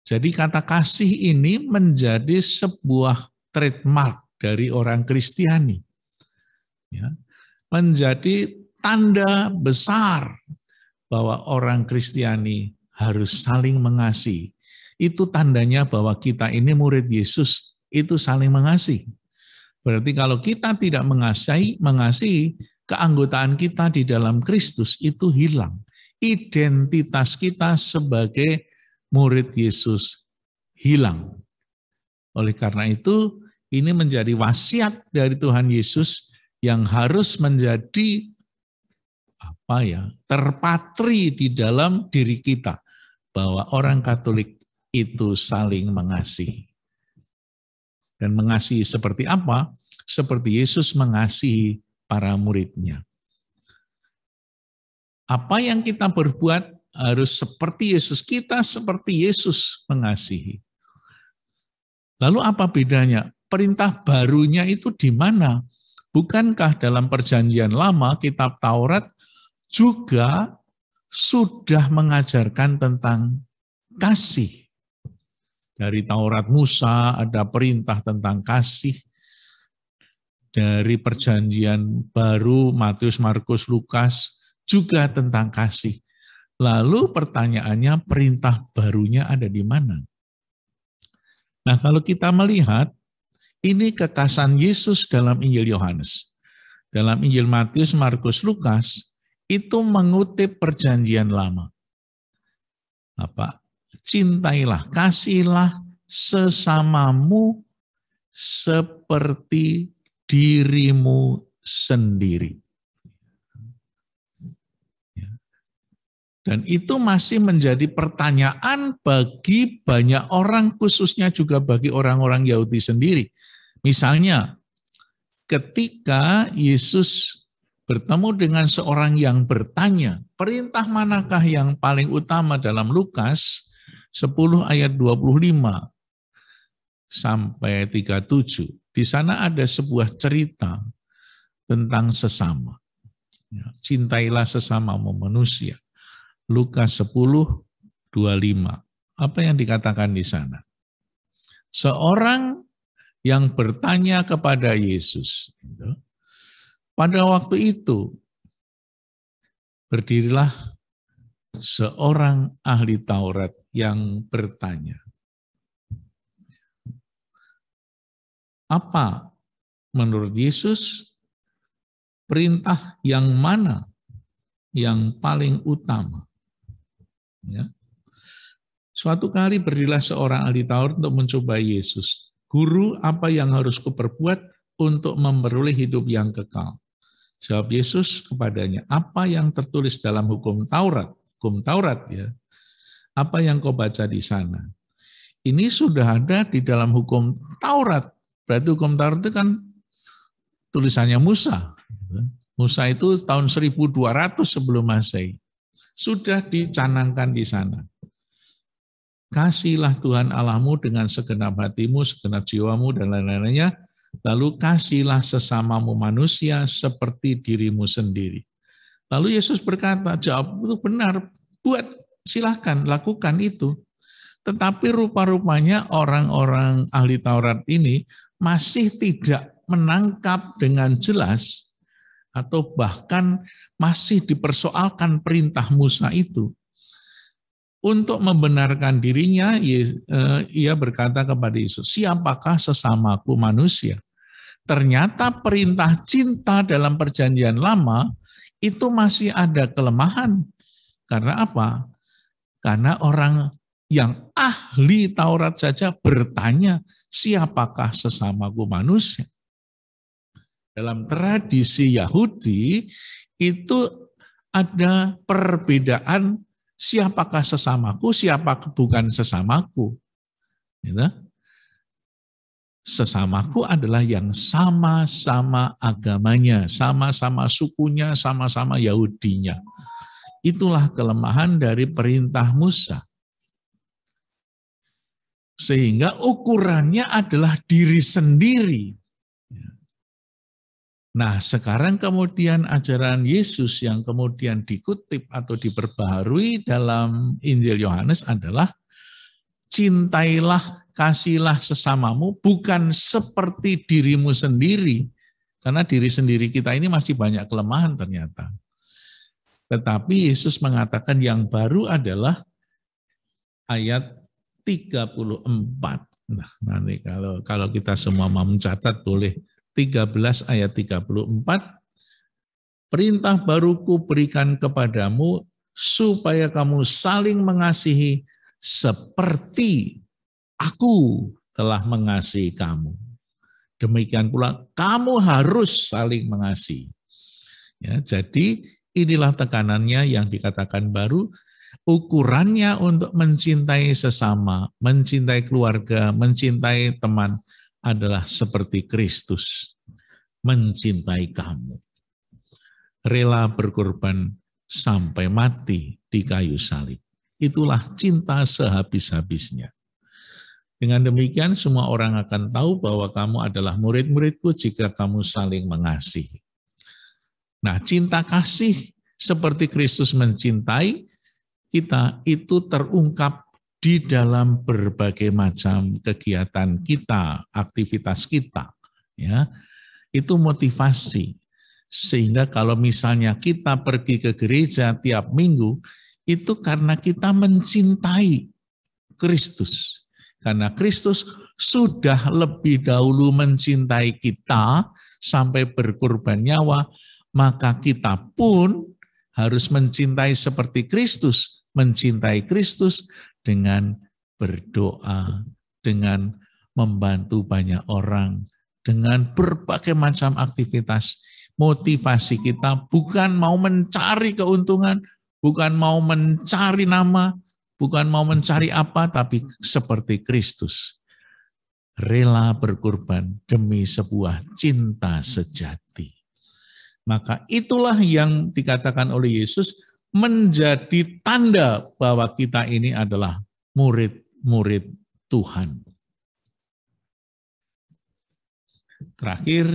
Jadi kata kasih ini menjadi sebuah trademark dari orang Kristiani. Ya, menjadi tanda besar bahwa orang Kristiani harus saling mengasihi. Itu tandanya bahwa kita ini murid Yesus, itu saling mengasihi. Berarti kalau kita tidak mengasihi, keanggotaan kita di dalam Kristus itu hilang. Identitas kita sebagai murid Yesus hilang. Oleh karena itu, ini menjadi wasiat dari Tuhan Yesus yang harus menjadi terpatri di dalam diri kita, bahwa orang Katolik itu saling mengasihi. Dan mengasihi seperti apa? Seperti Yesus mengasihi para muridnya. Apa yang kita berbuat harus seperti Yesus. Kita seperti Yesus mengasihi. Lalu apa bedanya? Perintah barunya itu di mana? Bukankah dalam Perjanjian Lama, kitab Taurat juga sudah mengajarkan tentang kasih? Dari Taurat Musa ada perintah tentang kasih. Dari Perjanjian Baru, Matius, Markus, Lukas, juga tentang kasih. Lalu pertanyaannya, perintah barunya ada di mana? Nah, kalau kita melihat, ini kekasan Yesus dalam Injil Yohanes. Dalam Injil Matius, Markus, Lukas, itu mengutip Perjanjian Lama. Cintailah, kasihilah sesamamu seperti dirimu sendiri. Dan itu masih menjadi pertanyaan bagi banyak orang, khususnya juga bagi orang-orang Yahudi sendiri. Misalnya, ketika Yesus bertemu dengan seorang yang bertanya, perintah manakah yang paling utama dalam Lukas 10 ayat 25 sampai 37. Di sana ada sebuah cerita tentang sesama. Cintailah sesamamu manusia. Lukas 10:25. Apa yang dikatakan di sana? Seorang yang bertanya kepada Yesus. Pada waktu itu, berdirilah seorang ahli Taurat yang bertanya. Apa menurut Yesus perintah yang mana yang paling utama? Ya. Suatu kali berdirilah seorang ahli Taurat untuk mencoba Yesus. Guru, apa yang harus kuperbuat untuk memperoleh hidup yang kekal? Jawab Yesus kepadanya, apa yang tertulis dalam hukum Taurat? Hukum Taurat ya. Apa yang kau baca di sana? Ini sudah ada di dalam hukum Taurat. Berarti hukum Taurat itu kan tulisannya Musa. Musa itu tahun 1200 sebelum Masehi. Sudah dicanangkan di sana. Kasihilah Tuhan Allahmu dengan segenap hatimu, segenap jiwamu, dan lain-lainnya. Lalu kasihilah sesamamu manusia seperti dirimu sendiri. Lalu Yesus berkata, jawab itu benar, buat silahkan, lakukan itu. Tetapi rupa-rupanya orang-orang ahli Taurat ini masih tidak menangkap dengan jelas, atau bahkan masih dipersoalkan perintah Musa itu. Untuk membenarkan dirinya, ia berkata kepada Yesus, siapakah sesamaku manusia? Ternyata perintah cinta dalam Perjanjian Lama itu masih ada kelemahan. Karena apa? Karena orang yang ahli Taurat saja bertanya, siapakah sesamaku manusia? Dalam tradisi Yahudi itu ada perbedaan siapakah sesamaku, siapakah bukan sesamaku. Gitu. Sesamaku adalah yang sama-sama agamanya, sama-sama sukunya, sama-sama Yahudinya. Itulah kelemahan dari perintah Musa. Sehingga ukurannya adalah diri sendiri. Nah, sekarang kemudian ajaran Yesus yang kemudian dikutip atau diperbaharui dalam Injil Yohanes adalah cintailah, kasihlah sesamamu bukan seperti dirimu sendiri. Karena diri sendiri kita ini masih banyak kelemahan ternyata. Tetapi Yesus mengatakan yang baru adalah ayat 34. Nah, nanti kalau kita semua mau mencatat boleh 13 ayat 34. Perintah baru kuberikan kepadamu supaya kamu saling mengasihi seperti aku telah mengasihi kamu. Demikian pula kamu harus saling mengasihi. Ya, jadi inilah tekanannya yang dikatakan baru. Ukurannya untuk mencintai sesama, mencintai keluarga, mencintai teman adalah seperti Kristus mencintai kamu. Rela berkorban sampai mati di kayu salib. Itulah cinta sehabis-habisnya. Dengan demikian semua orang akan tahu bahwa kamu adalah murid-muridku jika kamu saling mengasihi. Nah, cinta kasih seperti Kristus mencintai kita itu terungkap di dalam berbagai macam kegiatan kita, aktivitas kita. Ya, itu motivasi. Sehingga kalau misalnya kita pergi ke gereja tiap minggu, itu karena kita mencintai Kristus. Karena Kristus sudah lebih dahulu mencintai kita sampai berkorban nyawa, maka kita pun harus mencintai seperti Kristus, mencintai Kristus dengan berdoa, dengan membantu banyak orang, dengan berbagai macam aktivitas. Motivasi kita bukan mau mencari keuntungan, bukan mau mencari nama, bukan mau mencari apa, tapi seperti Kristus. Rela berkorban demi sebuah cinta sejati. Maka itulah yang dikatakan oleh Yesus menjadi tanda bahwa kita ini adalah murid-murid Tuhan. Terakhir,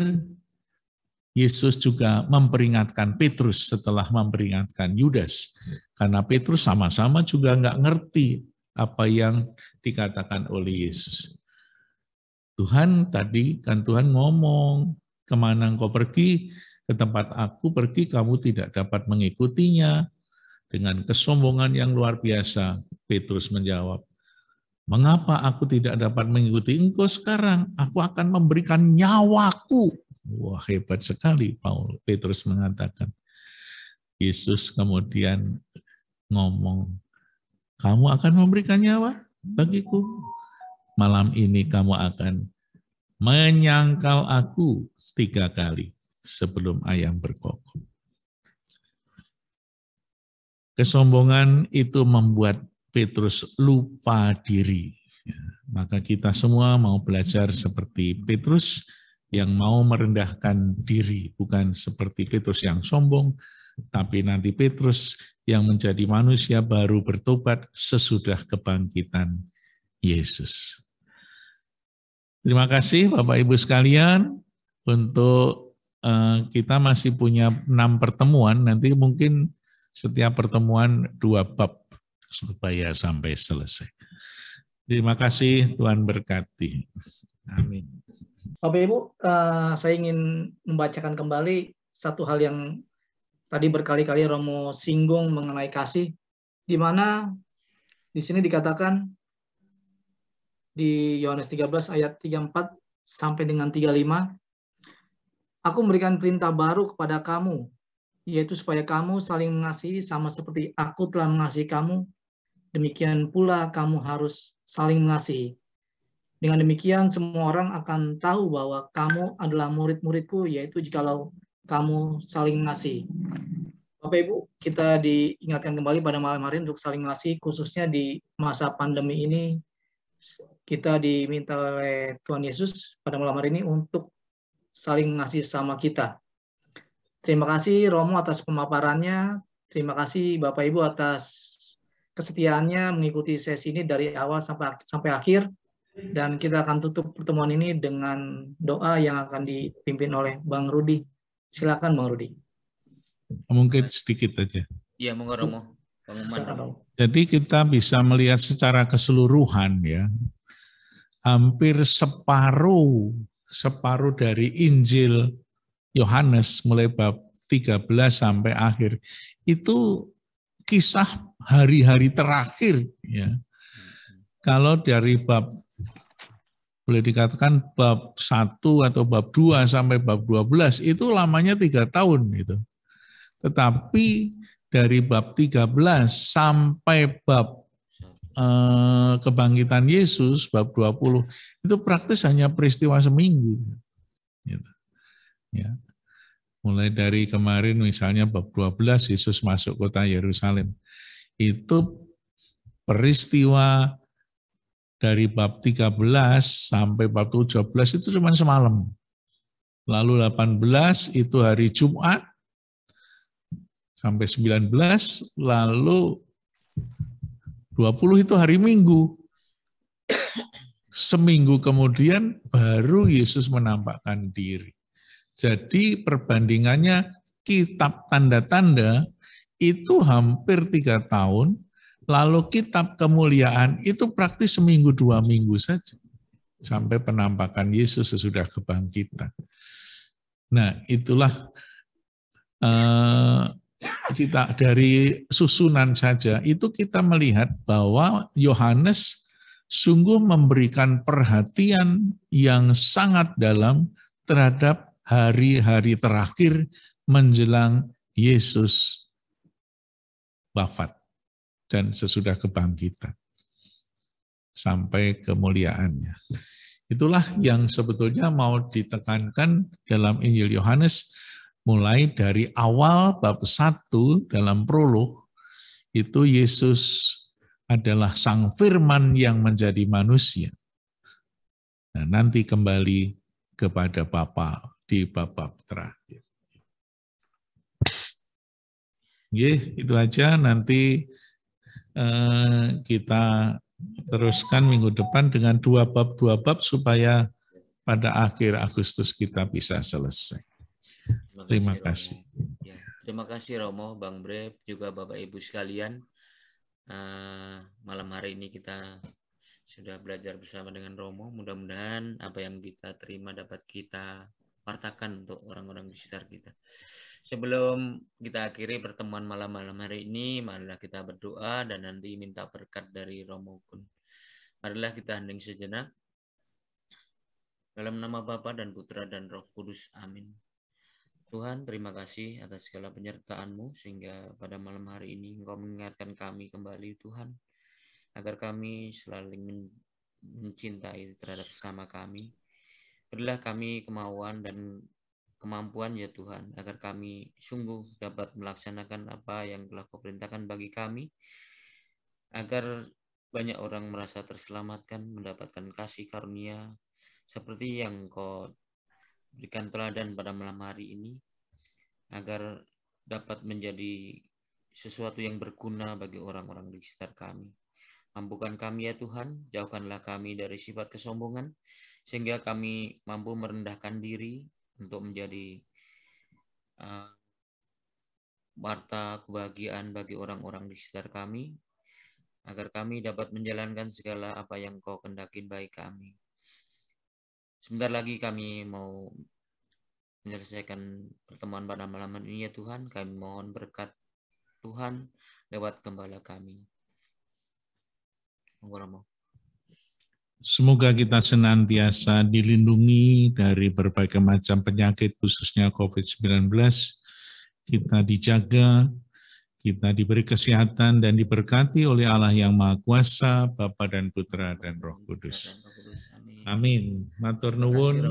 Yesus juga memperingatkan Petrus setelah memperingatkan Yudas. Karena Petrus sama-sama juga nggak ngerti apa yang dikatakan oleh Yesus. Tuhan tadi kan Tuhan ngomong, kemana engkau pergi? Ke tempat aku pergi, kamu tidak dapat mengikutinya. Dengan kesombongan yang luar biasa, Petrus menjawab, mengapa aku tidak dapat mengikuti engkau sekarang? Aku akan memberikan nyawaku. Wah, hebat sekali Petrus mengatakan. Yesus kemudian ngomong, kamu akan memberikan nyawa bagiku? Malam ini kamu akan menyangkal aku 3 kali sebelum ayam berkokok. Kesombongan itu membuat Petrus lupa diri. Maka kita semua mau belajar seperti Petrus yang mau merendahkan diri, bukan seperti Petrus yang sombong, tapi nanti Petrus yang menjadi manusia baru bertobat sesudah kebangkitan Yesus. Terima kasih Bapak Ibu sekalian, untuk kita masih punya 6 pertemuan, nanti mungkin setiap pertemuan 2 bab supaya sampai selesai. Terima kasih, Tuhan berkati. Amin. Bapak Ibu, saya ingin membacakan kembali satu hal yang tadi berkali-kali Romo singgung mengenai kasih, di mana di sini dikatakan di Yohanes 13 ayat 34 sampai dengan 35, aku memberikan perintah baru kepada kamu, yaitu supaya kamu saling mengasihi sama seperti aku telah mengasihi kamu, demikian pula kamu harus saling mengasihi. Dengan demikian semua orang akan tahu bahwa kamu adalah murid-muridku, yaitu jikalau kamu saling mengasihi. Bapak Ibu, kita diingatkan kembali pada malam hari untuk saling mengasihi, khususnya di masa pandemi ini. Kita diminta oleh Tuhan Yesus pada malam hari ini untuk saling mengasihi sama kita. Terima kasih Romo atas pemaparannya. Terima kasih Bapak Ibu atas kesetiaannya mengikuti sesi ini dari awal sampai akhir. Dan kita akan tutup pertemuan ini dengan doa yang akan dipimpin oleh Bang Rudi. Silakan Bang Rudi. Mungkin sedikit aja. Iya, monggo Romo. Silakan, Romo. Jadi kita bisa melihat secara keseluruhan ya, hampir separuh dari Injil Yohanes mulai bab 13 sampai akhir itu kisah hari-hari terakhir ya. Kalau dari bab boleh dikatakan bab 1 atau bab 2 sampai bab 12 itu lamanya 3 tahun gitu. Tetapi dari bab 13 sampai bab kebangkitan Yesus bab 20 itu praktis hanya peristiwa seminggu. Gitu. Ya. Mulai dari kemarin misalnya bab 12 Yesus masuk kota Yerusalem. Itu peristiwa dari bab 13 sampai bab 17 itu cuma semalam. Lalu 18 itu hari Jumat sampai 19, lalu 20 itu hari Minggu. Seminggu kemudian baru Yesus menampakkan diri. Jadi perbandingannya kitab tanda-tanda itu hampir 3 tahun, lalu kitab kemuliaan itu praktis seminggu 2 minggu saja. Sampai penampakan Yesus sesudah kebangkitan. Nah itulah kita dari susunan saja, itu kita melihat bahwa Yohanes sungguh memberikan perhatian yang sangat dalam terhadap hari-hari terakhir menjelang Yesus wafat dan sesudah kebangkitan sampai kemuliaannya. Itulah yang sebetulnya mau ditekankan dalam Injil Yohanes mulai dari awal bab 1 dalam prolog itu Yesus adalah Sang Firman yang menjadi manusia. Nah, nanti kembali kepada Bapa di bab terakhir. Itu aja, nanti kita teruskan minggu depan dengan 2 bab supaya pada akhir Agustus kita bisa selesai. Terima kasih. Ya, terima kasih Romo, Bang Bre, juga Bapak Ibu sekalian. Malam hari ini kita sudah belajar bersama dengan Romo. Mudah-mudahan apa yang kita terima dapat kita wartakan untuk orang-orang di sekitar kita. Sebelum kita akhiri pertemuan malam-malam hari ini, marilah kita berdoa dan nanti minta berkat dari Romo Kun. Marilah kita hening sejenak. Dalam nama Bapa dan Putra dan Roh Kudus. Amin. Tuhan, terima kasih atas segala penyertaan-Mu sehingga pada malam hari ini Engkau mengingatkan kami kembali Tuhan, agar kami selalu mencintai terhadap sesama kami. Berilah kami kemauan dan kemampuan ya Tuhan, agar kami sungguh dapat melaksanakan apa yang telah Kau perintahkan bagi kami, agar banyak orang merasa terselamatkan, mendapatkan kasih karunia, seperti yang Kau berikan teladan pada malam hari ini, agar dapat menjadi sesuatu yang berguna bagi orang-orang di sekitar kami. Mampukan kami ya Tuhan, jauhkanlah kami dari sifat kesombongan, sehingga kami mampu merendahkan diri untuk menjadi warta kebahagiaan bagi orang-orang di sekitar kami, agar kami dapat menjalankan segala apa yang Kau kehendaki baik kami. Sebentar lagi kami mau menyelesaikan pertemuan pada malam ini ya Tuhan. Kami mohon berkat Tuhan lewat gembala kami. Semoga kita senantiasa dilindungi dari berbagai macam penyakit, khususnya COVID-19. Kita dijaga, kita diberi kesehatan dan diberkati oleh Allah yang Maha Kuasa, Bapa dan Putra dan Roh Kudus. Amin. Matur nuwun.